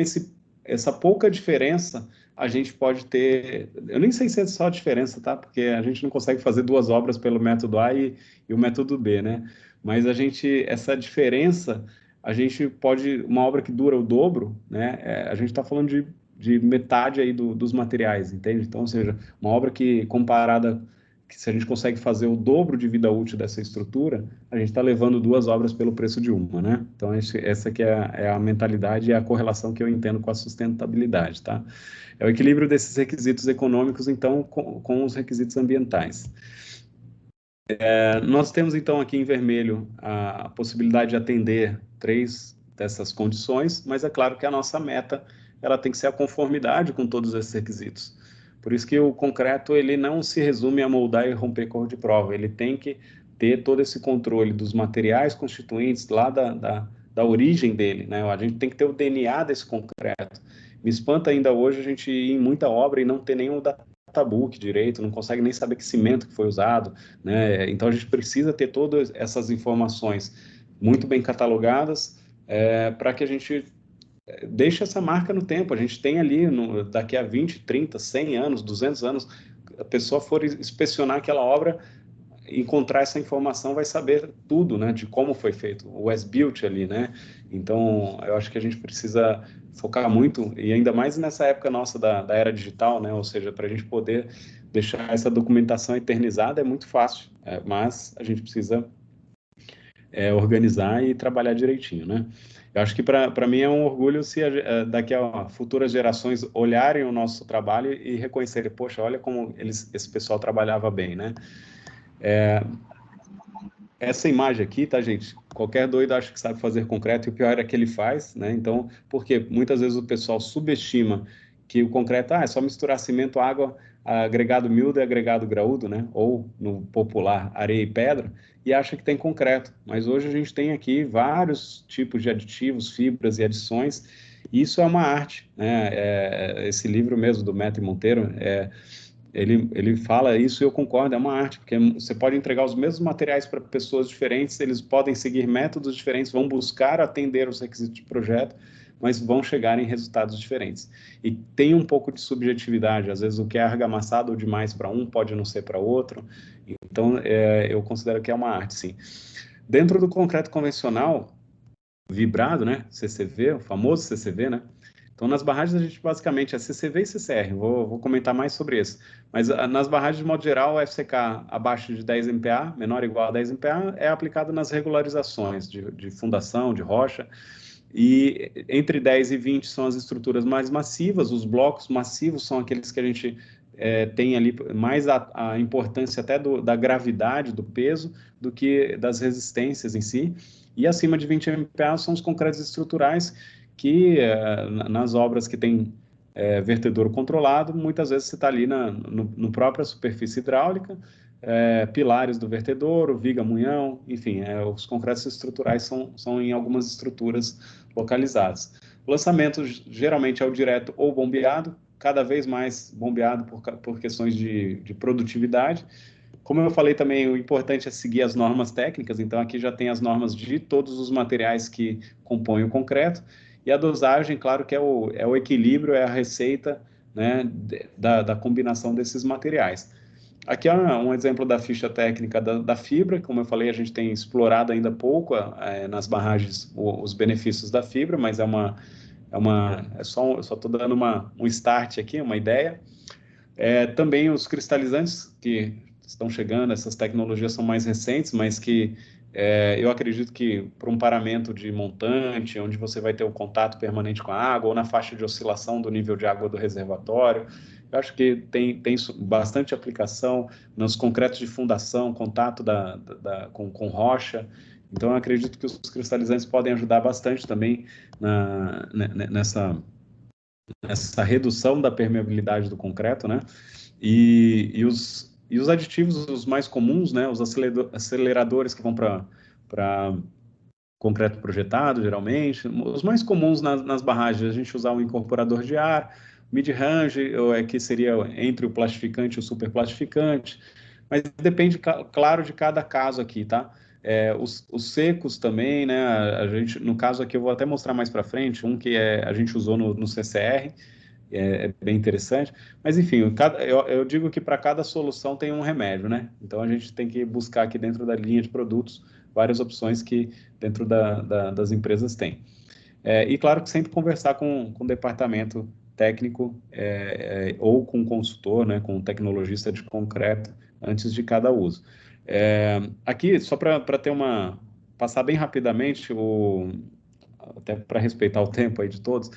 essa pouca diferença, a gente pode ter, eu nem sei se é só a diferença, tá? Porque a gente não consegue fazer duas obras pelo método A e o método B, né? Mas essa diferença, a gente pode, uma obra que dura o dobro, né? A gente está falando de metade aí dos materiais, entende? Então, ou seja, uma obra que comparada, que se a gente consegue fazer o dobro de vida útil dessa estrutura, a gente está levando duas obras pelo preço de uma, né? Então, essa que é a mentalidade e a correlação que eu entendo com a sustentabilidade, tá? É o equilíbrio desses requisitos econômicos, então, com os requisitos ambientais. Nós temos, então, aqui em vermelho a possibilidade de atender 3 dessas condições, mas é claro que a nossa meta ela tem que ser a conformidade com todos esses requisitos. Por isso que o concreto ele não se resume a moldar e romper cor de prova, ele tem que ter todo esse controle dos materiais constituintes lá da origem dele, né? A gente tem que ter o DNA desse concreto. Me espanta ainda hoje a gente ir em muita obra e não ter nenhum databook direito, não consegue nem saber que cimento que foi usado, né? Então a gente precisa ter todas essas informações muito bem catalogadas para que a gente deixe essa marca no tempo. A gente tem ali, daqui a 20, 30, 100 anos, 200 anos, a pessoa for inspecionar aquela obra, encontrar essa informação, vai saber tudo, né, de como foi feito, o as-built ali, né? Então, eu acho que a gente precisa focar muito, e ainda mais nessa época nossa da era digital, né? Ou seja, para a gente poder deixar essa documentação eternizada é muito fácil, mas a gente precisa organizar e trabalhar direitinho, né? Eu acho que para mim é um orgulho se daqui a futuras gerações olharem o nosso trabalho e reconhecerem, poxa, olha como esse pessoal trabalhava bem, né? Essa imagem aqui, tá, gente? Qualquer doido acha que sabe fazer concreto e o pior é que ele faz, né? Então, porque muitas vezes o pessoal subestima que o concreto, é só misturar cimento, água, agregado miúdo e agregado graúdo, né? Ou, no popular, areia e pedra, e acha que tem concreto. Mas hoje a gente tem aqui vários tipos de aditivos, fibras e adições, e isso é uma arte, né? Esse livro mesmo do Meta e Monteiro, ele fala isso e eu concordo, é uma arte, porque você pode entregar os mesmos materiais para pessoas diferentes, eles podem seguir métodos diferentes, vão buscar atender os requisitos de projeto, mas vão chegar em resultados diferentes. E tem um pouco de subjetividade, às vezes o que é argamassado demais para um pode não ser para outro, então eu considero que é uma arte, sim. Dentro do concreto convencional, vibrado, né, CCV, o famoso CCV, né, Então, nas barragens, a gente basicamente é CCV e CCR, vou comentar mais sobre isso. Mas nas barragens, de modo geral, o FCK abaixo de 10 MPa, menor ou igual a 10 MPa, é aplicado nas regularizações de fundação, de rocha, e entre 10 e 20 são as estruturas mais massivas, os blocos massivos são aqueles que a gente tem ali mais a importância até da gravidade, do peso, do que das resistências em si, e acima de 20 MPa são os concretos estruturais, que nas obras que tem vertedouro controlado, muitas vezes você está ali no própria superfície hidráulica, pilares do vertedouro, viga, munhão, enfim, os concretos estruturais são em algumas estruturas localizadas. O lançamento geralmente é o direto ou bombeado, cada vez mais bombeado por questões de produtividade. Como eu falei também, o importante é seguir as normas técnicas, então aqui já tem as normas de todos os materiais que compõem o concreto, e a dosagem, claro que é o equilíbrio, é a receita, né, da combinação desses materiais. Aqui é um exemplo da ficha técnica da fibra. Como eu falei, a gente tem explorado ainda pouco nas barragens os benefícios da fibra, mas só estou dando um start aqui, uma ideia. Também os cristalizantes que estão chegando, essas tecnologias são mais recentes, mas que eu acredito que para um paramento de montante, onde você vai ter o contato permanente com a água, ou na faixa de oscilação do nível de água do reservatório, eu acho que tem bastante aplicação nos concretos de fundação, contato com rocha. Então, eu acredito que os cristalizantes podem ajudar bastante também nessa redução da permeabilidade do concreto, né? E os aditivos, os mais comuns, né? Os aceleradores que vão para concreto projetado, geralmente. Os mais comuns nas barragens, a gente usar um incorporador de ar, mid-range, que seria entre o plastificante e o superplastificante, mas depende, claro, de cada caso aqui, tá? Os secos também, né? A gente, no caso aqui, eu vou até mostrar mais para frente, um que a gente usou no CCR, é bem interessante. Mas, enfim, eu digo que para cada solução tem um remédio, né? Então, a gente tem que buscar aqui dentro da linha de produtos várias opções que dentro das empresas tem. E, claro, que sempre conversar com o departamento técnico ou com o consultor, né, com o tecnologista de concreto, antes de cada uso. Aqui, só para passar bem rapidamente, até para respeitar o tempo aí de todos,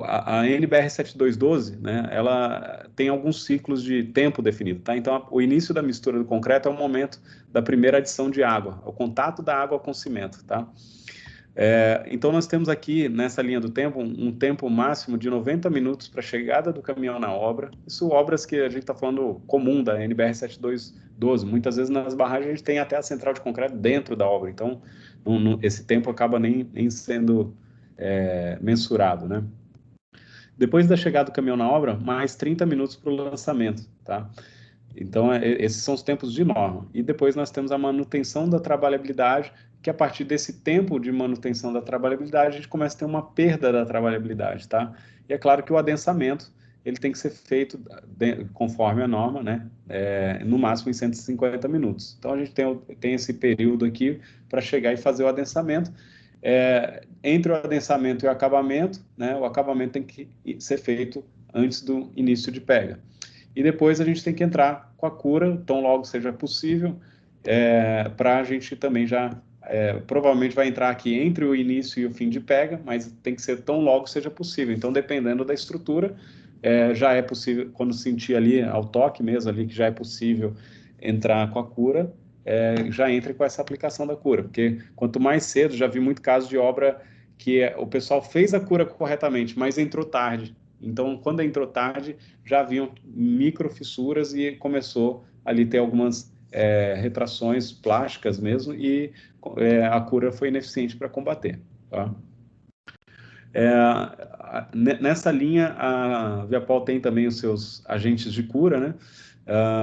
a NBR 7212, né, ela tem alguns ciclos de tempo definido, tá? Então, o início da mistura do concreto é o momento da primeira adição de água, o contato da água com o cimento, tá? Então, nós temos aqui, nessa linha do tempo, um tempo máximo de 90 minutos para a chegada do caminhão na obra. Isso obras que a gente está falando comum da NBR 7212. Muitas vezes nas barragens a gente tem até a central de concreto dentro da obra. Então, esse tempo acaba nem sendo mensurado, né? Depois da chegada do caminhão na obra, mais 30 minutos para o lançamento, tá? Então, esses são os tempos de norma. E depois nós temos a manutenção da trabalhabilidade, que a partir desse tempo de manutenção da trabalhabilidade, a gente começa a ter uma perda da trabalhabilidade, tá? E é claro que o adensamento, ele tem que ser feito conforme a norma, né? No máximo em 150 minutos. Então, a gente tem esse período aqui para chegar e fazer o adensamento. Entre o adensamento e o acabamento, né? O acabamento tem que ser feito antes do início de pega. E depois a gente tem que entrar com a cura, tão logo seja possível, para a gente também já, provavelmente vai entrar aqui entre o início e o fim de pega, mas tem que ser tão logo seja possível. Então, dependendo da estrutura, já é possível, quando sentir ali, ao toque mesmo ali, que já é possível entrar com a cura, já entre com essa aplicação da cura, porque quanto mais cedo, já vi muito caso de obra que o pessoal fez a cura corretamente, mas entrou tarde. Então, quando entrou tarde, já haviam microfissuras e começou ali ter algumas retrações plásticas mesmo, e a cura foi ineficiente para combater, tá? Nessa linha, a Viapol tem também os seus agentes de cura, né?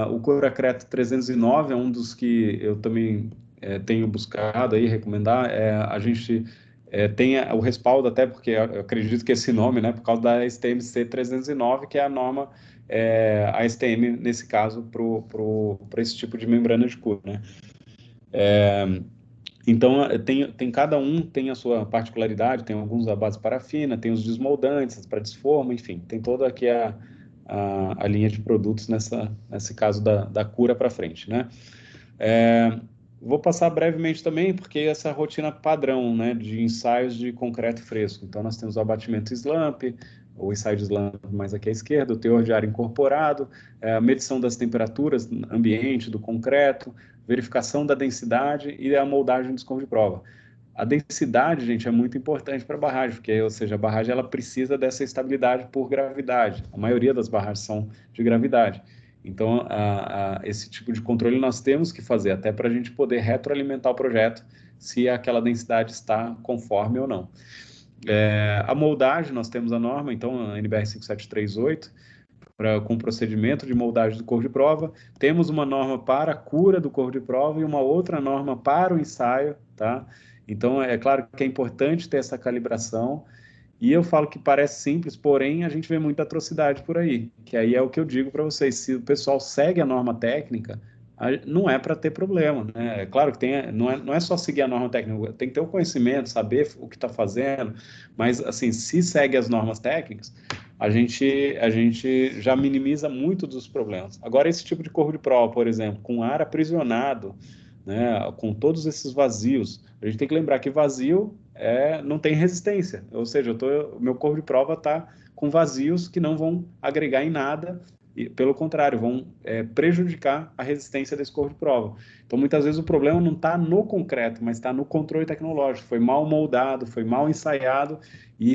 O Curacreto 309 é um dos que eu também tenho buscado aí, recomendar. A gente tem o respaldo, até porque eu acredito que esse nome, né, por causa da STM-C 309, que é a norma, a STM, nesse caso, para esse tipo de membrana de cura, né? Então, cada um tem a sua particularidade, tem alguns à base parafina, tem os desmoldantes para desforma, enfim, tem toda aqui a linha de produtos nesse caso da cura para frente, né? Vou passar brevemente também, porque essa rotina padrão, né, de ensaios de concreto fresco. Então, nós temos o abatimento SLAMP, o ensaio de SLAMP mais aqui à esquerda, o teor de ar incorporado, a medição das temperaturas ambiente do concreto, verificação da densidade e a moldagem dos corpos de prova. A densidade, gente, é muito importante para a barragem, porque, ou seja, a barragem ela precisa dessa estabilidade por gravidade. A maioria das barragens são de gravidade. Então, esse tipo de controle nós temos que fazer, até para a gente poder retroalimentar o projeto, se aquela densidade está conforme ou não. A moldagem, nós temos a norma, então, a NBR 5738, com o procedimento de moldagem do corpo de prova. Temos uma norma para a cura do corpo de prova e uma outra norma para o ensaio, tá? Então, é claro que é importante ter essa calibração. E eu falo que parece simples, porém a gente vê muita atrocidade por aí. Que aí é o que eu digo para vocês: se o pessoal segue a norma técnica, não é para ter problema, né? É claro que não é só seguir a norma técnica, tem que ter o conhecimento, saber o que está fazendo, mas assim, se segue as normas técnicas, a gente já minimiza muito dos problemas. Agora, esse tipo de corpo de prova, por exemplo, com ar aprisionado, né, com todos esses vazios, a gente tem que lembrar que vazio não tem resistência, ou seja, o meu corpo de prova está com vazios que não vão agregar em nada, e, pelo contrário, vão prejudicar a resistência desse corpo de prova. Então, muitas vezes o problema não está no concreto, mas está no controle tecnológico. Foi mal moldado, foi mal ensaiado, e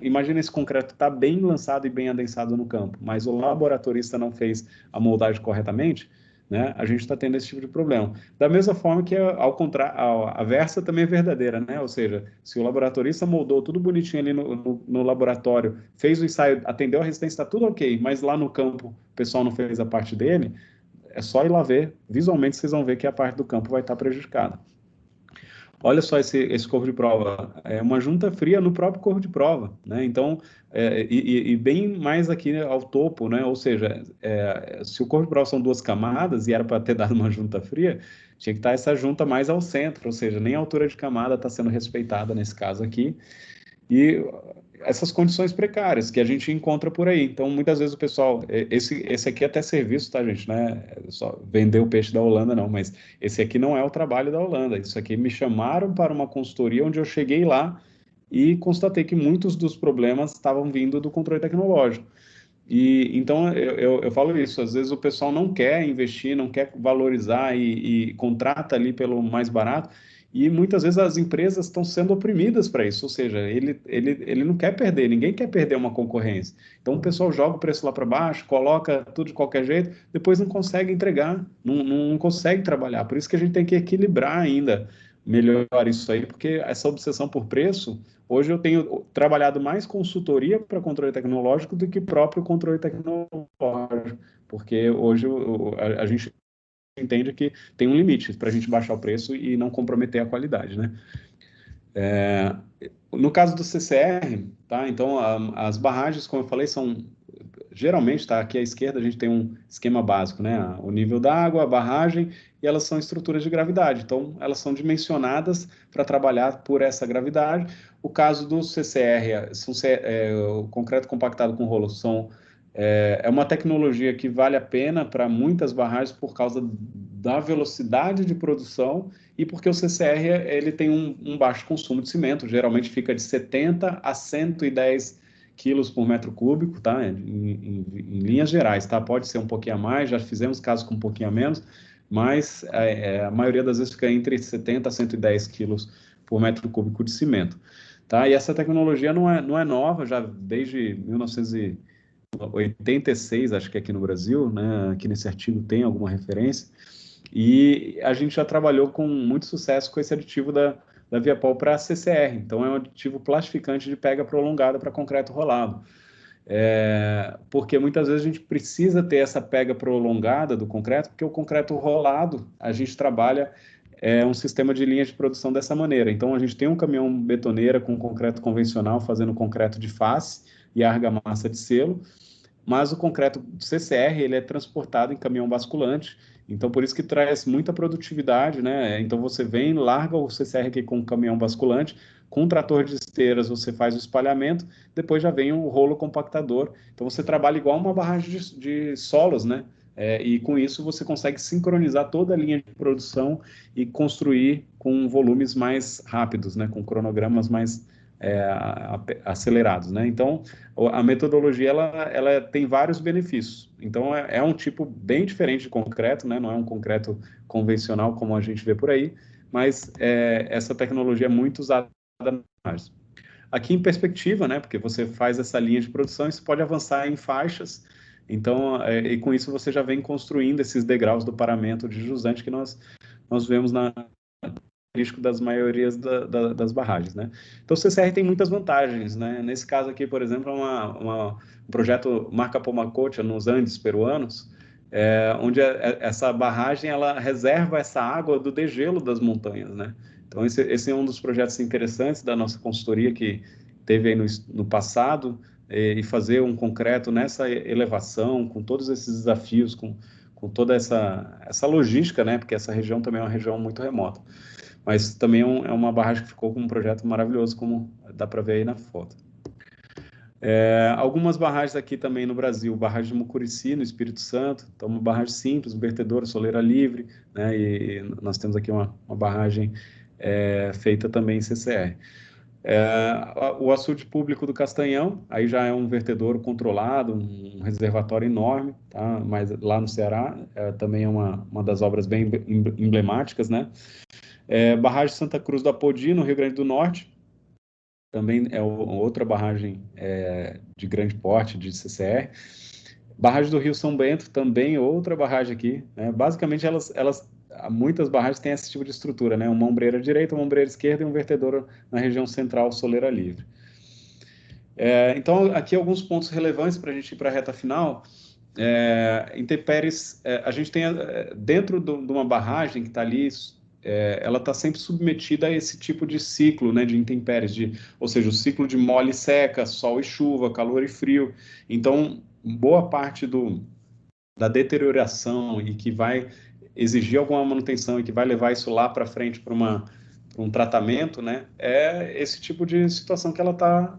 imagina esse concreto está bem lançado e bem adensado no campo, mas o laboratorista não fez a moldagem corretamente, né? A gente está tendo esse tipo de problema. Da mesma forma que, ao contrário, a versa também é verdadeira, né? Ou seja, se o laboratorista moldou tudo bonitinho ali no laboratório, fez o ensaio, atendeu a resistência, está tudo ok, mas lá no campo o pessoal não fez a parte dele, é só ir lá ver. Visualmente vocês vão ver que a parte do campo vai estar prejudicada. Olha só esse corpo de prova, é uma junta fria no próprio corpo de prova, né? Então, e bem mais aqui, né, ao topo, né? Ou seja, se o corpo de prova são duas camadas e era para ter dado uma junta fria, tinha que estar essa junta mais ao centro, ou seja, nem a altura de camada está sendo respeitada nesse caso aqui. E essas condições precárias que a gente encontra por aí. Então, muitas vezes o pessoal, esse aqui é até serviço, tá, gente? Né? Só vender o peixe da Holanda, não, mas esse aqui não é o trabalho da Holanda. Isso aqui me chamaram para uma consultoria onde eu cheguei lá e constatei que muitos dos problemas estavam vindo do controle tecnológico. E então eu falo isso, às vezes o pessoal não quer investir, não quer valorizar e contrata ali pelo mais barato, e muitas vezes as empresas estão sendo oprimidas para isso, ou seja, ele não quer perder, ninguém quer perder uma concorrência. Então o pessoal joga o preço lá para baixo, coloca tudo de qualquer jeito, depois não consegue entregar, não consegue trabalhar. Por isso que a gente tem que equilibrar ainda melhor isso aí, porque essa obsessão por preço. Hoje eu tenho trabalhado mais consultoria para controle tecnológico do que próprio controle tecnológico, porque hoje a gente entende que tem um limite para a gente baixar o preço e não comprometer a qualidade, né? No caso do CCR, tá? Então as barragens, como eu falei, são geralmente, tá? Aqui à esquerda a gente tem um esquema básico, né? O nível da água, a barragem, e elas são estruturas de gravidade. Então, elas são dimensionadas para trabalhar por essa gravidade. O caso do CCR, o concreto compactado com rolo, é uma tecnologia que vale a pena para muitas barragens por causa da velocidade de produção e porque o CCR ele tem um baixo consumo de cimento, geralmente fica de 70 a 110 quilos por metro cúbico, tá? Em linhas gerais, tá? Pode ser um pouquinho a mais, já fizemos casos com um pouquinho a menos, mas a maioria das vezes fica entre 70 a 110 quilos por metro cúbico de cimento, tá? E essa tecnologia não é nova, já desde 1986, acho que aqui no Brasil, né? Aqui nesse artigo tem alguma referência, e a gente já trabalhou com muito sucesso com esse aditivo da Viapol para CCR. Então, é um aditivo plastificante de pega prolongada para concreto rolado. Porque muitas vezes a gente precisa ter essa pega prolongada do concreto, porque o concreto rolado, a gente trabalha um sistema de linha de produção dessa maneira. Então, a gente tem um caminhão betoneira com concreto convencional fazendo concreto de face e argamassa de selo, mas o concreto CCR ele é transportado em caminhão basculante Então, por isso que traz muita produtividade, né? Então, você vem, larga o CCR aqui com o caminhão basculante, com um trator de esteiras você faz o espalhamento, depois já vem o rolo compactador. Então, você trabalha igual uma barragem de solos, né? E com isso você consegue sincronizar toda a linha de produção e construir com volumes mais rápidos, né? Com cronogramas mais acelerados, né? Então, a metodologia ela tem vários benefícios. Então, é um tipo bem diferente de concreto, né? Não é um concreto convencional como a gente vê por aí, mas essa tecnologia é muito usada na margem. Aqui em perspectiva, né? Porque você faz essa linha de produção e você pode avançar em faixas. Então, e com isso você já vem construindo esses degraus do paramento de jusante que nós vemos na característico das maiorias das barragens, né? Então, o CCR tem muitas vantagens, né? Nesse caso aqui, por exemplo, é um projeto Marca Pomacocha nos Andes peruanos, onde essa barragem ela reserva essa água do degelo das montanhas, né? Então, esse é um dos projetos interessantes da nossa consultoria que teve aí no passado, e fazer um concreto nessa elevação, com todos esses desafios, com toda essa logística, né? Porque essa região também é uma região muito remota. Mas também é uma barragem que ficou com um projeto maravilhoso, como dá para ver aí na foto. Algumas barragens aqui também no Brasil, barragem de Mucurici, no Espírito Santo, então uma barragem simples, vertedora, soleira livre, né? E nós temos aqui uma barragem feita também em CCR. O açude público do Castanhão, aí já é um vertedouro controlado, um reservatório enorme, tá? Mas lá no Ceará também é uma das obras bem emblemáticas, né? Barragem Santa Cruz do Apodi, no Rio Grande do Norte, também é outra barragem de grande porte, de CCR. Barragem do Rio São Bento, também outra barragem aqui, né? Basicamente, muitas barragens têm esse tipo de estrutura, né? Uma ombreira direita, uma ombreira esquerda e um vertedor na região central, soleira livre. Então, aqui alguns pontos relevantes para a gente ir para a reta final. Intempéries, a gente tem dentro de uma barragem que está ali, ela está sempre submetida a esse tipo de ciclo, né, de intempéries, ou seja, o ciclo de mole e seca, sol e chuva, calor e frio. Então, boa parte da deterioração e que vai exigir alguma manutenção e que vai levar isso lá para frente para um tratamento, né, é esse tipo de situação que ela está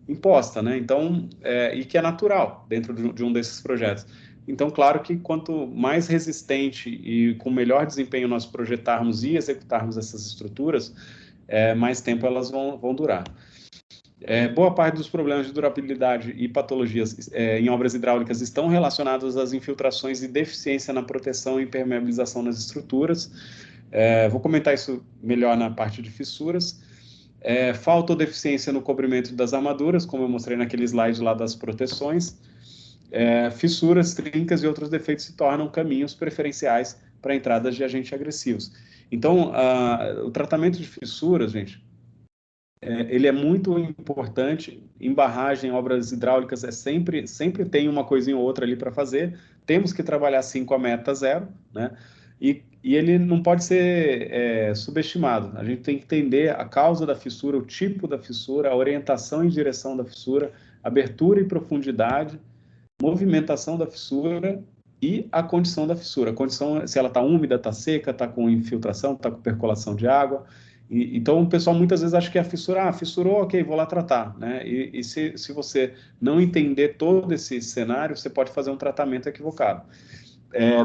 imposta, né? Então, e que é natural dentro de um desses projetos. Então, claro que quanto mais resistente e com melhor desempenho nós projetarmos e executarmos essas estruturas, mais tempo elas vão durar. Boa parte dos problemas de durabilidade e patologias em obras hidráulicas estão relacionados às infiltrações e deficiência na proteção e impermeabilização nas estruturas. Vou comentar isso melhor na parte de fissuras. Falta ou deficiência no cobrimento das armaduras, como eu mostrei naquele slide lá das proteções. Fissuras, trincas e outros defeitos se tornam caminhos preferenciais para entradas de agentes agressivos. Então, o tratamento de fissuras, gente, ele é muito importante. Em barragem, obras hidráulicas, sempre tem uma coisinha ou outra ali para fazer. Temos que trabalhar sim com a meta zero, né? E ele não pode ser subestimado. A gente tem que entender a causa da fissura, o tipo da fissura, a orientação e direção da fissura, abertura e profundidade, movimentação da fissura e a condição da fissura. A condição, se ela está úmida, está seca, está com infiltração, está com percolação de água. Então, o pessoal muitas vezes acha que a fissura, fissurou, ok, vou lá tratar, né? E se você não entender todo esse cenário, você pode fazer um tratamento equivocado.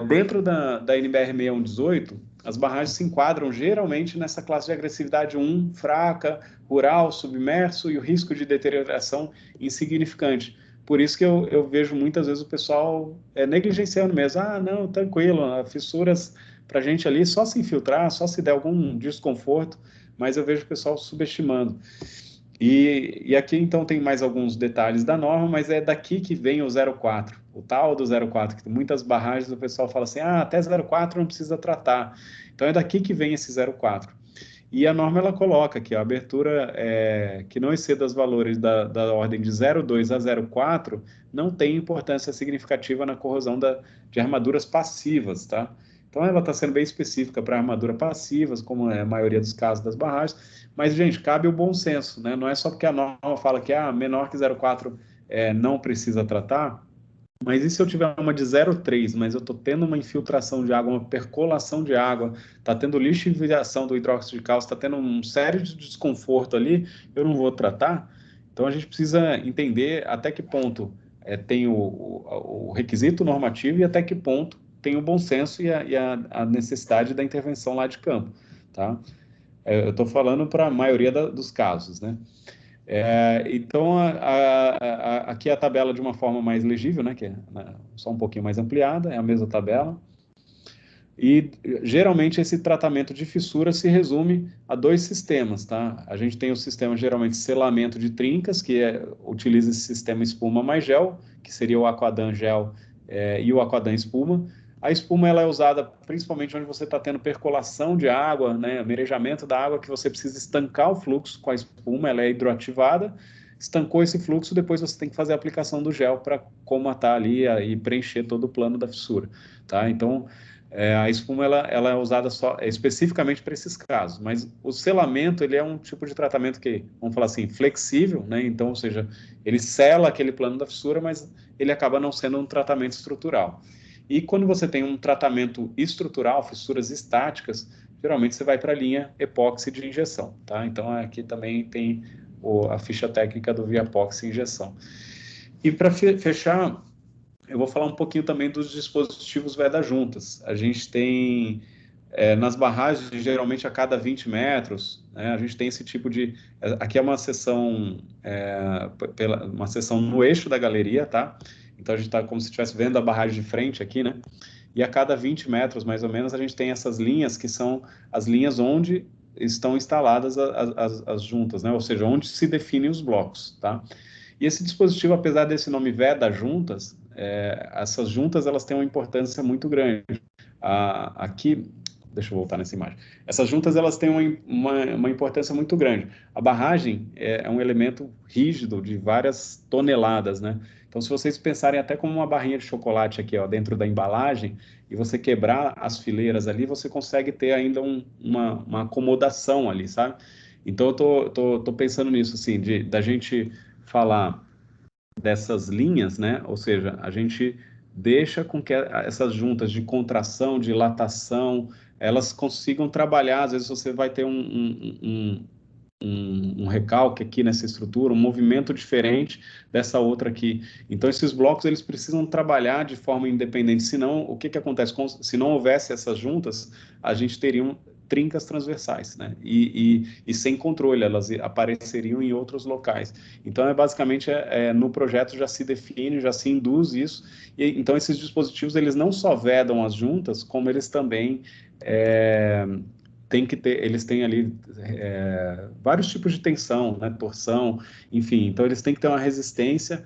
Dentro da NBR 6118, as barragens se enquadram geralmente nessa classe de agressividade 1, fraca, rural, submerso e o risco de deterioração insignificante. Por isso que eu vejo muitas vezes o pessoal negligenciando mesmo. Não, tranquilo, fissuras para a gente ali só se infiltrar, só se der algum desconforto, mas eu vejo o pessoal subestimando. E aqui, então, tem mais alguns detalhes da norma, mas é daqui que vem o 04, o tal do 04, que tem muitas barragens, o pessoal fala assim, até 04 não precisa tratar. Então, é daqui que vem esse 04. E a norma, ela coloca aqui, a abertura que não exceda os valores da ordem de 0,2 a 0,4 não tem importância significativa na corrosão de armaduras passivas, tá? Então, ela está sendo bem específica para armaduras passivas, como é a maioria dos casos das barragens, mas, gente, cabe o bom senso, né? Não é só porque a norma fala que menor que 0,4 não precisa tratar, Mas e se eu tiver uma de 0,3, mas eu estou tendo uma infiltração de água, uma percolação de água, está tendo lixiviação do hidróxido de cálcio, está tendo um sério de desconforto ali, eu não vou tratar? Então a gente precisa entender até que ponto tem o requisito normativo e até que ponto tem o bom senso e a necessidade da intervenção lá de campo, tá? Eu estou falando para a maioria dos casos, né? Então, aqui é a tabela de uma forma mais legível, né, que é só um pouquinho mais ampliada, é a mesma tabela. E, geralmente, esse tratamento de fissura se resume a dois sistemas, tá? A gente tem o sistema, geralmente, selamento de trincas, que utiliza esse sistema espuma mais gel, que seria o Aquadan gel e o Aquadan espuma. A espuma ela é usada principalmente onde você está tendo percolação de água, né, merejamento da água, que você precisa estancar o fluxo com a espuma, ela é hidroativada. Estancou esse fluxo, depois você tem que fazer a aplicação do gel para comatar ali e preencher todo o plano da fissura, tá? Então, a espuma ela é usada especificamente para esses casos, mas o selamento ele é um tipo de tratamento que, vamos falar assim, flexível, né? Então, ou seja, ele sela aquele plano da fissura, mas ele acaba não sendo um tratamento estrutural. E quando você tem um tratamento estrutural, fissuras estáticas, geralmente você vai para a linha epóxi de injeção, tá? Então aqui também tem a ficha técnica do Viapox injeção. E para fechar, eu vou falar um pouquinho também dos dispositivos veda-juntas. A gente tem, nas barragens, geralmente a cada 20 metros, né, a gente tem esse tipo de... Aqui é uma seção, uma seção no eixo da galeria, tá? Então, a gente está como se estivesse vendo a barragem de frente aqui, né? E a cada 20 metros, mais ou menos, a gente tem essas linhas, que são as linhas onde estão instaladas as juntas, né? Ou seja, onde se definem os blocos, tá? E esse dispositivo, apesar desse nome VEDA juntas, essas juntas elas têm uma importância muito grande. Aqui, deixa eu voltar nessa imagem. Essas juntas elas têm uma importância muito grande. A barragem é um elemento rígido de várias toneladas, né? Então, se vocês pensarem até como uma barrinha de chocolate aqui, ó, dentro da embalagem, e você quebrar as fileiras ali, você consegue ter ainda uma acomodação ali, sabe? Então, eu tô pensando nisso, assim, da gente falar dessas linhas, né? Ou seja, a gente deixa com que essas juntas de contração, de dilatação, elas consigam trabalhar. Às vezes você vai ter um recalque aqui nessa estrutura, um movimento diferente dessa outra aqui. Então, esses blocos eles precisam trabalhar de forma independente. Senão, o que acontece? Se não houvesse essas juntas, a gente teria trincas transversais, né? E sem controle, elas apareceriam em outros locais. Então, basicamente, no projeto já se define, já se induz isso. Então, esses dispositivos, eles não só vedam as juntas, como eles também eles têm ali vários tipos de tensão, né, torção, enfim, então eles têm que ter uma resistência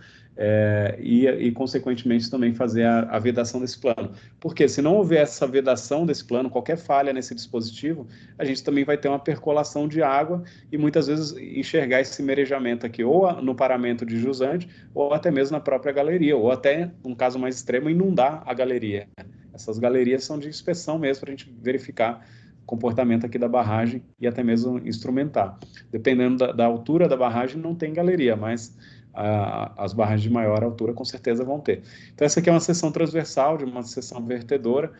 consequentemente, também fazer a vedação desse plano. Porque se não houver essa vedação desse plano, qualquer falha nesse dispositivo, a gente também vai ter uma percolação de água e muitas vezes enxergar esse merejamento aqui ou no paramento de jusante ou até mesmo na própria galeria, ou até, num caso mais extremo, inundar a galeria. Essas galerias são de inspeção mesmo para a gente verificar comportamento aqui da barragem e até mesmo instrumentar. Dependendo da altura da barragem, não tem galeria, mas as barragens de maior altura com certeza vão ter. Então, essa aqui é uma seção transversal, de uma seção vertedora,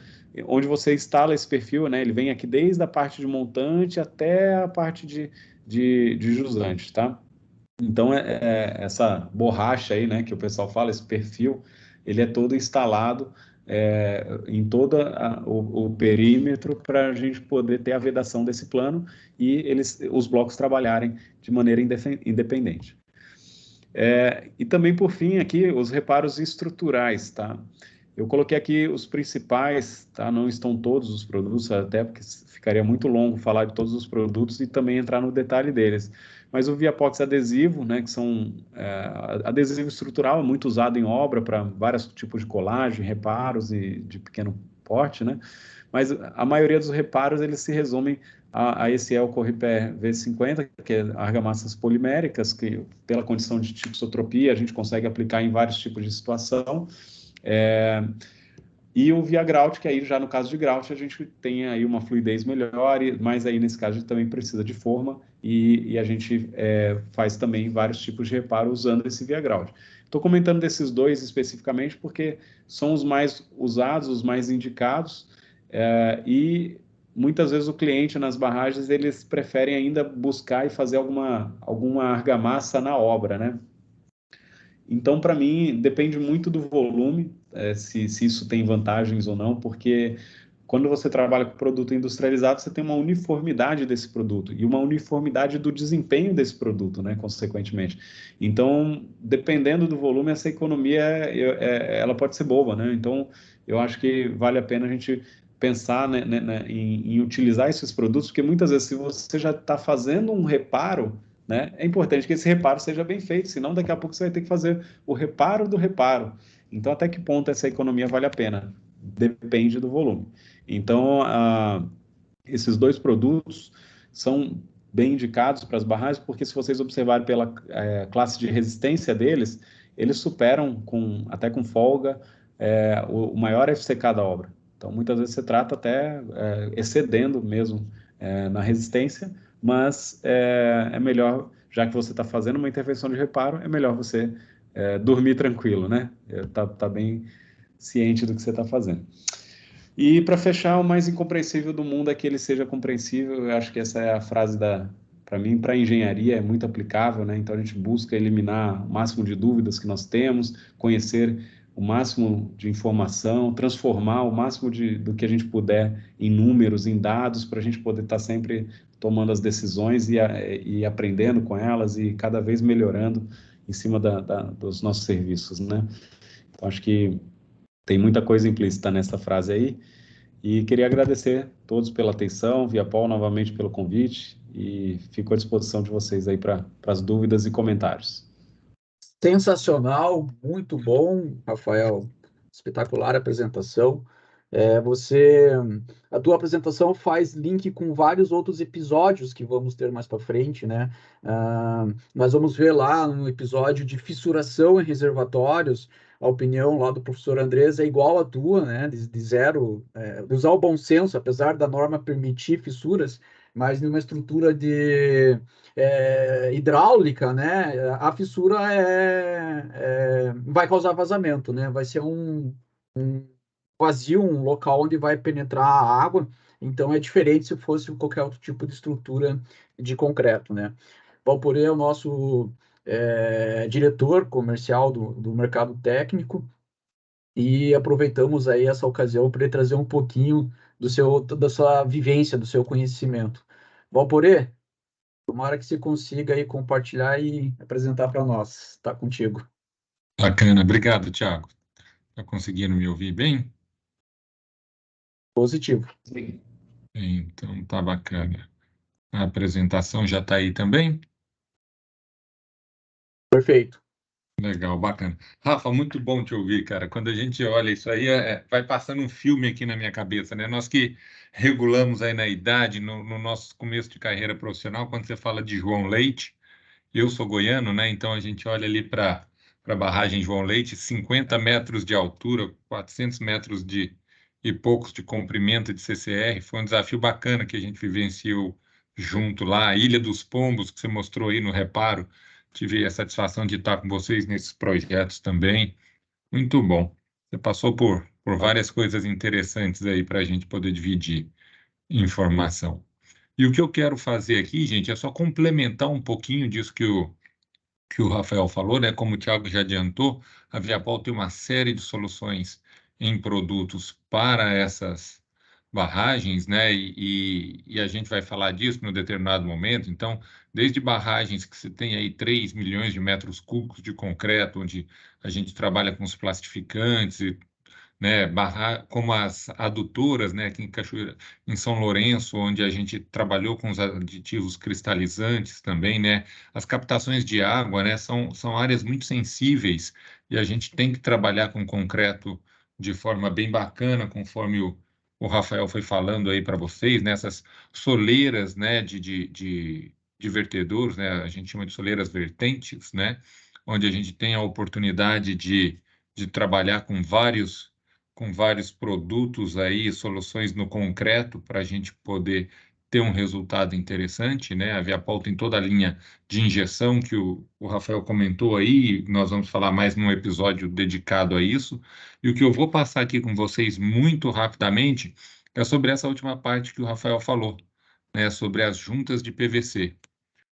onde você instala esse perfil, né? Ele vem aqui desde a parte de montante até a parte de jusante, tá? Então, essa borracha aí, né, que o pessoal fala, esse perfil, ele é todo instalado em todo o perímetro para a gente poder ter a vedação desse plano e os blocos trabalharem de maneira independente. E também, por fim, aqui, os reparos estruturais, tá? Eu coloquei aqui os principais, tá? Não estão todos os produtos, até porque ficaria muito longo falar de todos os produtos e também entrar no detalhe deles. Mas o Viapox adesivo, né, que são adesivo estrutural, é muito usado em obra para vários tipos de colagem, reparos e de pequeno porte, né? Mas a maioria dos reparos, eles se resumem a esse Elco Repair V50, que é argamassas poliméricas, que pela condição de tipsotropia a gente consegue aplicar em vários tipos de situação. E o Via Grout, que aí já no caso de Grout a gente tem aí uma fluidez melhor, mas aí nesse caso a gente também precisa de forma e a gente faz também vários tipos de reparo usando esse Via Grout. Estou comentando desses dois especificamente porque são os mais usados, os mais indicados, e muitas vezes o cliente nas barragens, eles preferem ainda buscar e fazer alguma argamassa na obra, né? Então, para mim, depende muito do volume, se isso tem vantagens ou não, porque quando você trabalha com produto industrializado, você tem uma uniformidade desse produto e uma uniformidade do desempenho desse produto, né, consequentemente. Então, dependendo do volume, essa economia, ela pode ser boba, né? Então, eu acho que vale a pena a gente pensar, né, em utilizar esses produtos, porque muitas vezes, se você já está fazendo um reparo, né, é importante que esse reparo seja bem feito, senão daqui a pouco você vai ter que fazer o reparo do reparo. Então, até que ponto essa economia vale a pena? Depende do volume. Então, esses dois produtos são bem indicados para as barragens, porque se vocês observarem pela classe de resistência deles, eles superam, até com folga, o maior FCK da obra. Então, muitas vezes você trata até excedendo mesmo na resistência, mas é melhor, já que você está fazendo uma intervenção de reparo, é melhor você dormir tranquilo, né? Tá bem ciente do que você está fazendo. E para fechar, o mais incompreensível do mundo é que ele seja compreensível. Eu acho que essa é a frase para mim, para a engenharia é muito aplicável, né? Então a gente busca eliminar o máximo de dúvidas que nós temos, conhecer o máximo de informação, transformar o máximo do que a gente puder em números, em dados, para a gente poder estar sempre tomando as decisões e aprendendo com elas e cada vez melhorando em cima dos nossos serviços, né? Então acho que tem muita coisa implícita nessa frase aí. E queria agradecer a todos pela atenção, Via Paul novamente pelo convite, e fico à disposição de vocês aí para as dúvidas e comentários. Sensacional, muito bom, Rafael. Espetacular apresentação. A tua apresentação faz link com vários outros episódios que vamos ter mais para frente, né? Nós vamos ver lá no episódio de fissuração em reservatórios, a opinião lá do professor Andrés é igual à tua, né? De zero, de usar o bom senso, apesar da norma permitir fissuras, mas numa estrutura de hidráulica, né? A fissura vai causar vazamento, né? Vai ser um vazio, um local onde vai penetrar a água. Então é diferente se fosse qualquer outro tipo de estrutura de concreto, né? Valporê é o nosso diretor comercial do mercado técnico e aproveitamos aí essa ocasião para ele trazer um pouquinho da sua vivência, do seu conhecimento. Valporê, tomara que você consiga aí compartilhar e apresentar para nós. Está contigo. Bacana, obrigado, Thiago. Está conseguindo me ouvir bem? Positivo. Sim. Então, tá bacana. A apresentação já está aí também? Perfeito. Legal, bacana. Rafa, muito bom te ouvir, cara. Quando a gente olha isso aí, vai passando um filme aqui na minha cabeça, né? Nós que regulamos aí na idade, no nosso começo de carreira profissional, quando você fala de João Leite, eu sou goiano, né? Então a gente olha ali para a barragem João Leite, 50 metros de altura, 400 metros e poucos de comprimento de CCR. Foi um desafio bacana que a gente vivenciou junto lá. A Ilha dos Pombos, que você mostrou aí no reparo. Tive a satisfação de estar com vocês nesses projetos também. Muito bom. Você passou por várias coisas interessantes aí para a gente poder dividir informação. E o que eu quero fazer aqui, gente, é só complementar um pouquinho disso que o Rafael falou, né? Como o Thiago já adiantou, a Viapol tem uma série de soluções em produtos para essas barragens, né? E a gente vai falar disso num determinado momento. Então, desde barragens que você tem aí 3 milhões de metros cúbicos de concreto, onde a gente trabalha com os plastificantes né, como as adutoras, né, aqui em Cachoeira, em São Lourenço, onde a gente trabalhou com os aditivos cristalizantes também, né, as captações de água, né, são áreas muito sensíveis e a gente tem que trabalhar com concreto de forma bem bacana, conforme o Rafael foi falando aí para vocês, nessas soleiras, né, de vertedouros, né, a gente chama de soleiras vertentes, né, onde a gente tem a oportunidade de trabalhar com vários produtos aí, soluções no concreto, para a gente poder ter um resultado interessante, né? A Viapol tem toda a linha de injeção que o Rafael comentou aí, nós vamos falar mais num episódio dedicado a isso. E o que eu vou passar aqui com vocês muito rapidamente é sobre essa última parte que o Rafael falou, né? Sobre as juntas de PVC.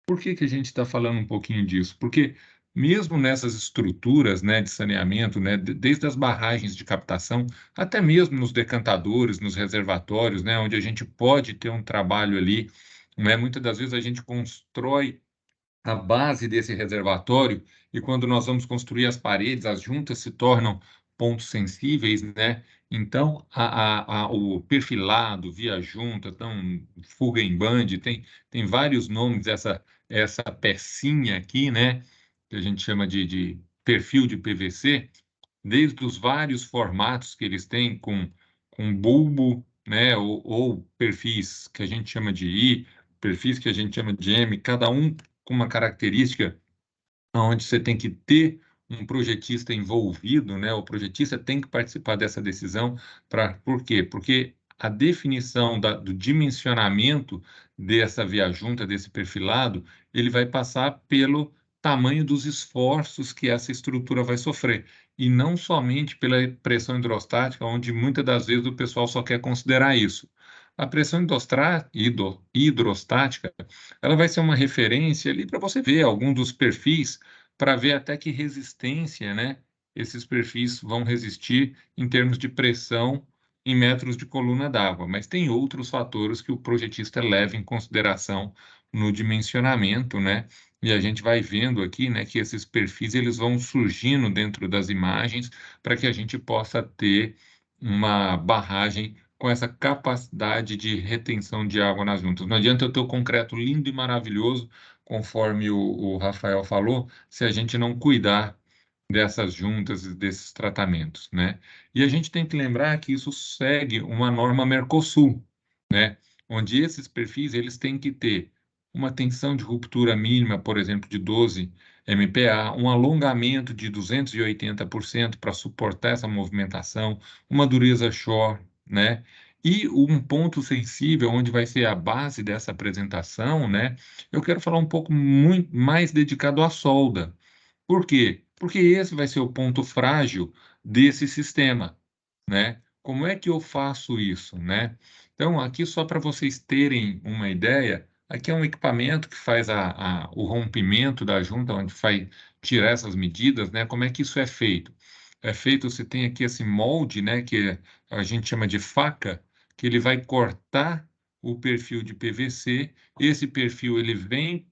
Por que que a gente está falando um pouquinho disso? Porque mesmo nessas estruturas, né, de saneamento, né, desde as barragens de captação, até mesmo nos decantadores, nos reservatórios, né, onde a gente pode ter um trabalho ali, né, muitas das vezes a gente constrói a base desse reservatório, e quando nós vamos construir as paredes, as juntas se tornam pontos sensíveis, né? Então, o perfilado, via junta, então, fuga em band, tem vários nomes essa pecinha aqui, né? Que a gente chama de perfil de PVC, desde os vários formatos que eles têm, com bulbo, né? Ou perfis que a gente chama de I, perfis que a gente chama de M, cada um com uma característica onde você tem que ter um projetista envolvido, né? O projetista tem que participar dessa decisão. Por quê? Porque a definição do dimensionamento dessa via junta, desse perfilado, ele vai passar pelo tamanho dos esforços que essa estrutura vai sofrer, e não somente pela pressão hidrostática, onde muitas das vezes o pessoal só quer considerar isso. A pressão hidrostática, ela vai ser uma referência ali para você ver algum dos perfis, para ver até que resistência, né, esses perfis vão resistir em termos de pressão em metros de coluna d'água. Mas tem outros fatores que o projetista leva em consideração no dimensionamento, né? E a gente vai vendo aqui, né, que esses perfis eles vão surgindo dentro das imagens para que a gente possa ter uma barragem com essa capacidade de retenção de água nas juntas. Não adianta eu ter o concreto lindo e maravilhoso, conforme o Rafael falou, se a gente não cuidar dessas juntas e desses tratamentos, né? E a gente tem que lembrar que isso segue uma norma Mercosul, né? Onde esses perfis eles têm que ter uma tensão de ruptura mínima, por exemplo, de 12 MPa, um alongamento de 280% para suportar essa movimentação, uma dureza Shore, né? E um ponto sensível, onde vai ser a base dessa apresentação, né? Eu quero falar um pouco muito mais dedicado à solda. Por quê? Porque esse vai ser o ponto frágil desse sistema, né? Como é que eu faço isso, né? Então, aqui só para vocês terem uma ideia, aqui é um equipamento que faz o rompimento da junta, onde vai tirar essas medidas, né? Como é que isso é feito? É feito, você tem aqui esse molde, né? Que a gente chama de faca, que ele vai cortar o perfil de PVC. Esse perfil ele vem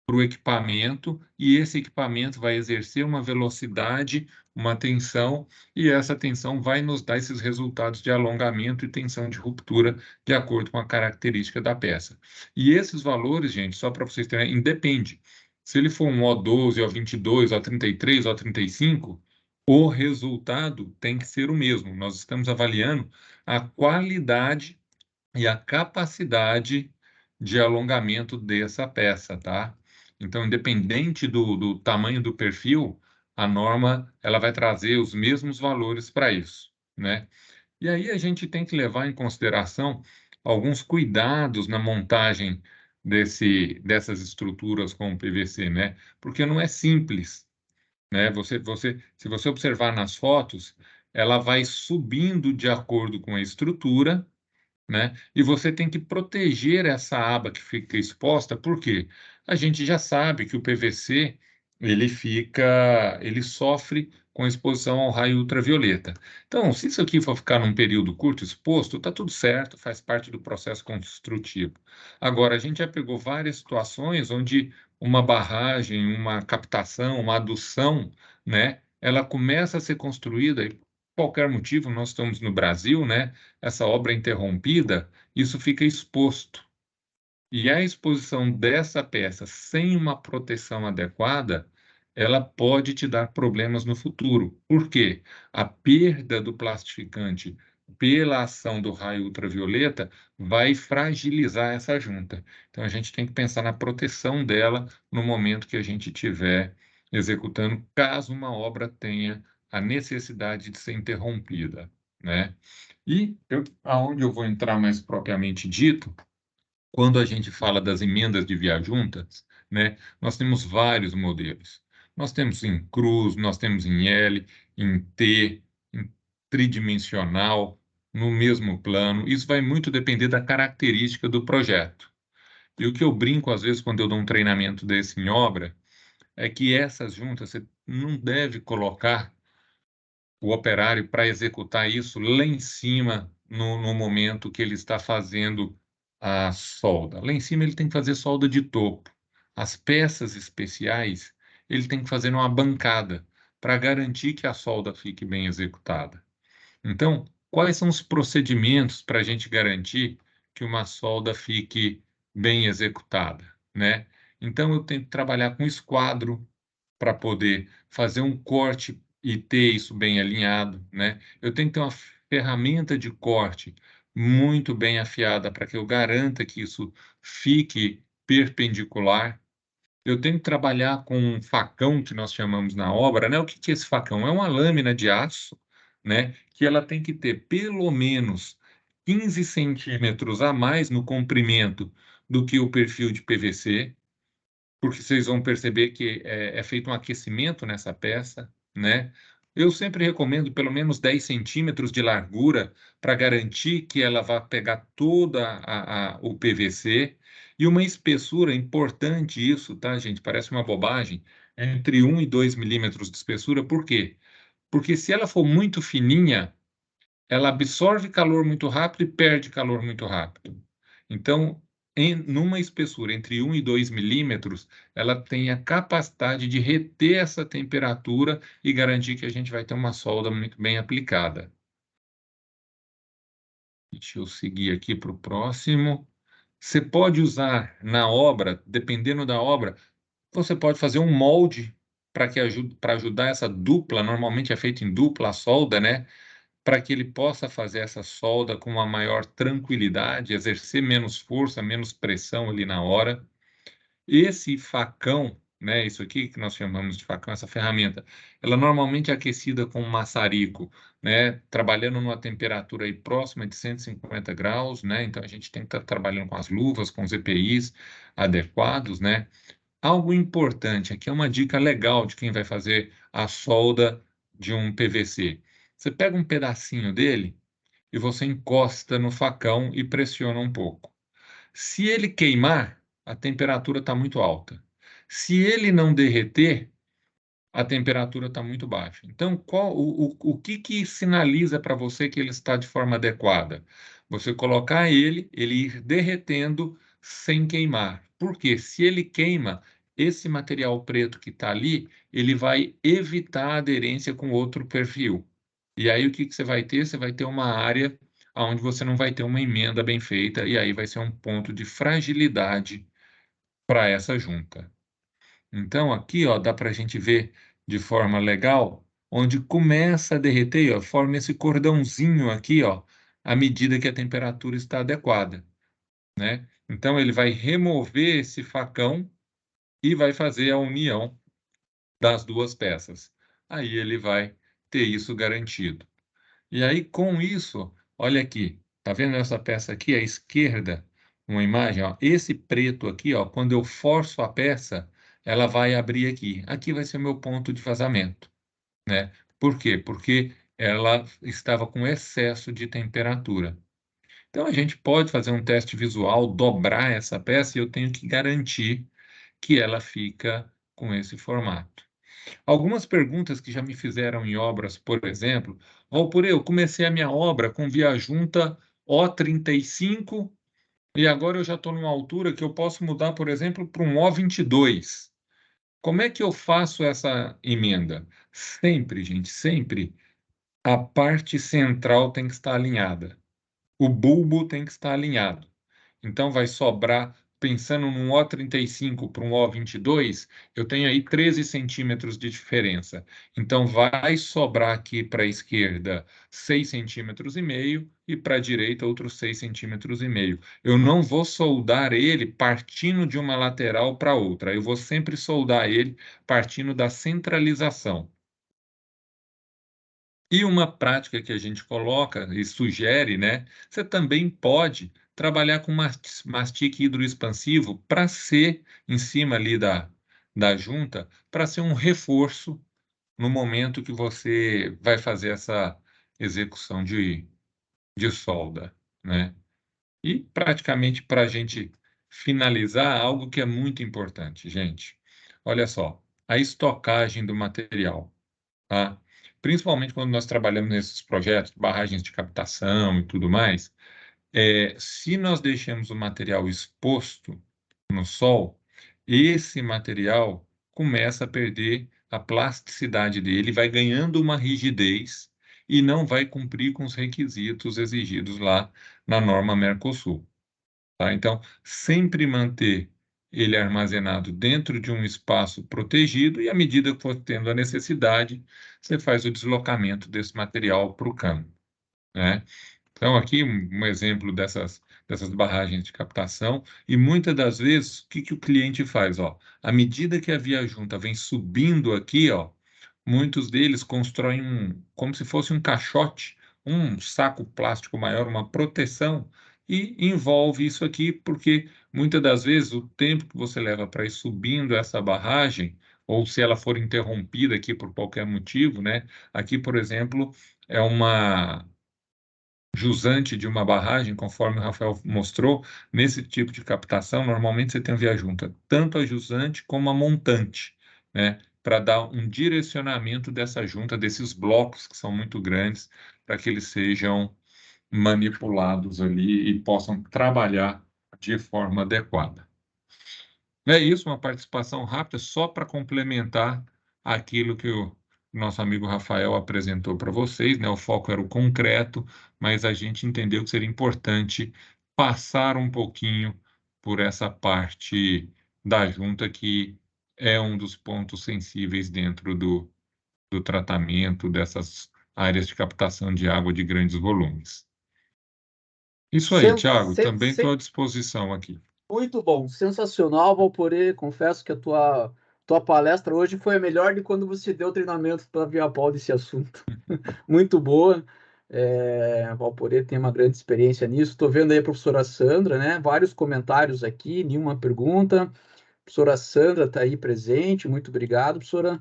para o equipamento, e esse equipamento vai exercer uma velocidade, uma tensão, e essa tensão vai nos dar esses resultados de alongamento e tensão de ruptura, de acordo com a característica da peça. E esses valores, gente, só para vocês terem, independe. Se ele for um O12, O22, O33, O35, o resultado tem que ser o mesmo. Nós estamos avaliando a qualidade e a capacidade de alongamento dessa peça, tá? Então, independente do tamanho do perfil, a norma ela vai trazer os mesmos valores para isso, né? E aí a gente tem que levar em consideração alguns cuidados na montagem dessas estruturas com PVC, né? Porque não é simples, né? Se você observar nas fotos, ela vai subindo de acordo com a estrutura, né? E você tem que proteger essa aba que fica exposta, porque a gente já sabe que o PVC ele sofre com exposição ao raio ultravioleta. Então, se isso aqui for ficar num período curto exposto, está tudo certo, faz parte do processo construtivo. Agora, a gente já pegou várias situações onde uma barragem, uma captação, uma adução, né? Ela começa a ser construída e qualquer motivo, nós estamos no Brasil, né? Essa obra interrompida, isso fica exposto. E a exposição dessa peça sem uma proteção adequada, ela pode te dar problemas no futuro. Por quê? A perda do plastificante pela ação do raio ultravioleta vai fragilizar essa junta. Então a gente tem que pensar na proteção dela no momento que a gente estiver executando, caso uma obra tenha a necessidade de ser interrompida, né? E aonde eu vou entrar mais propriamente dito quando a gente fala das emendas de via juntas, né, nós temos vários modelos. Nós temos em cruz, nós temos em L, em T, em tridimensional, no mesmo plano. Isso vai muito depender da característica do projeto. E o que eu brinco, às vezes, quando eu dou um treinamento desse em obra, é que essas juntas você não deve colocar o operário para executar isso lá em cima, no momento que ele está fazendo a solda. Lá em cima ele tem que fazer solda de topo. As peças especiais ele tem que fazer numa bancada para garantir que a solda fique bem executada. Então, quais são os procedimentos para a gente garantir que uma solda fique bem executada, né? Então, eu tenho que trabalhar com esquadro para poder fazer um corte e ter isso bem alinhado, né? Eu tenho que ter uma ferramenta de corte muito bem afiada para que eu garanta que isso fique perpendicular. Eu tenho que trabalhar com um facão que nós chamamos na obra, né? O que que é esse facão? É uma lâmina de aço, né? Que ela tem que ter pelo menos 15 centímetros a mais no comprimento do que o perfil de PVC, porque vocês vão perceber que é feito um aquecimento nessa peça, né? Eu sempre recomendo pelo menos 10 centímetros de largura para garantir que ela vá pegar toda o PVC e uma espessura, importante isso, tá, gente? Parece uma bobagem, entre 1 e 2 milímetros de espessura. Por quê? Porque se ela for muito fininha, ela absorve calor muito rápido e perde calor muito rápido. Então, numa espessura entre 1 e 2 milímetros, ela tem a capacidade de reter essa temperatura e garantir que a gente vai ter uma solda muito bem aplicada. Deixa eu seguir aqui para o próximo. Você pode usar na obra, dependendo da obra, você pode fazer um molde para ajudar essa dupla, normalmente é feito em dupla a solda, né? Para que ele possa fazer essa solda com uma maior tranquilidade, exercer menos força, menos pressão ali na hora. Esse facão, né, isso aqui que nós chamamos de facão, essa ferramenta, ela normalmente é aquecida com um maçarico, né, trabalhando numa temperatura aí próxima de 150 graus, né, então a gente tem que estar trabalhando com as luvas, com os EPIs adequados, né. Algo importante, aqui é uma dica legal de quem vai fazer a solda de um PVC. Você pega um pedacinho dele e você encosta no facão e pressiona um pouco. Se ele queimar, a temperatura está muito alta. Se ele não derreter, a temperatura está muito baixa. Então, o que sinaliza para você que ele está de forma adequada? Você colocar ele ir derretendo sem queimar. Porque se ele queima, esse material preto que está ali, ele vai evitar a aderência com outro perfil. E aí o que você vai ter? Você vai ter uma área onde você não vai ter uma emenda bem feita, e aí vai ser um ponto de fragilidade para essa junta. Então, aqui, ó, dá para a gente ver de forma legal, onde começa a derreter, ó, forma esse cordãozinho aqui, ó, à medida que a temperatura está adequada, né? Então, ele vai remover esse facão e vai fazer a união das duas peças. Aí ele vai ter isso garantido. E aí, com isso, olha aqui, tá vendo essa peça aqui à esquerda? Uma imagem, ó, esse preto aqui, ó, quando eu forço a peça, ela vai abrir aqui. Aqui vai ser o meu ponto de vazamento, né? Por quê? Porque ela estava com excesso de temperatura. Então, a gente pode fazer um teste visual, dobrar essa peça e eu tenho que garantir que ela fica com esse formato. Algumas perguntas que já me fizeram em obras, por exemplo, Valpurê, eu comecei a minha obra com via junta O35 e agora eu já estou numa altura que eu posso mudar, por exemplo, para um O22. Como é que eu faço essa emenda? Sempre, gente, sempre a parte central tem que estar alinhada. O bulbo tem que estar alinhado. Então, vai sobrar, pensando num O35 para um O22, eu tenho aí 13 centímetros de diferença. Então, vai sobrar aqui para a esquerda 6,5 centímetros e para a direita outros 6,5 centímetros. Eu não vou soldar ele partindo de uma lateral para outra. Eu vou sempre soldar ele partindo da centralização. E uma prática que a gente coloca e sugere, né? Você também pode trabalhar com mastique hidroexpansivo para ser, em cima ali da junta, para ser um reforço no momento que você vai fazer essa execução de solda, né? E praticamente para a gente finalizar, algo que é muito importante, gente. Olha só, a estocagem do material, tá? Principalmente quando nós trabalhamos nesses projetos, barragens de captação e tudo mais, se nós deixamos o material exposto no sol, esse material começa a perder a plasticidade dele, vai ganhando uma rigidez e não vai cumprir com os requisitos exigidos lá na norma Mercosul. Tá? Então, sempre manter ele armazenado dentro de um espaço protegido e, à medida que for tendo a necessidade, você faz o deslocamento desse material para o campo, né? Então, aqui um exemplo dessas barragens de captação, e muitas das vezes, o que o cliente faz? Ó, à medida que a via junta vem subindo aqui, ó, muitos deles constroem como se fosse um caixote, um saco plástico maior, uma proteção, e envolve isso aqui, porque muitas das vezes o tempo que você leva para ir subindo essa barragem, ou se ela for interrompida aqui por qualquer motivo, né? Aqui, por exemplo, é uma jusante de uma barragem, conforme o Rafael mostrou, nesse tipo de captação, normalmente você tem a via junta, tanto a jusante como a montante, né? Para dar um direcionamento dessa junta, desses blocos que são muito grandes, para que eles sejam manipulados ali e possam trabalhar de forma adequada. É isso, uma participação rápida, só para complementar aquilo que o nosso amigo Rafael apresentou para vocês, né? O foco era o concreto, mas a gente entendeu que seria importante passar um pouquinho por essa parte da junta, que é um dos pontos sensíveis dentro do tratamento dessas áreas de captação de água de grandes volumes. Isso aí, Thiago, também estou à disposição aqui. Muito bom, sensacional, Valporê. Confesso que a tua palestra hoje foi a melhor de quando você deu treinamento para a Viapol desse assunto. Muito boa. Valporê tem uma grande experiência nisso. Estou vendo aí a professora Sandra, né? Vários comentários aqui, nenhuma pergunta. A professora Sandra está aí presente. Muito obrigado, professora.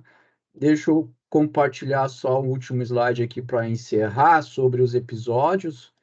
Deixa eu compartilhar só o último slide aqui para encerrar sobre os episódios.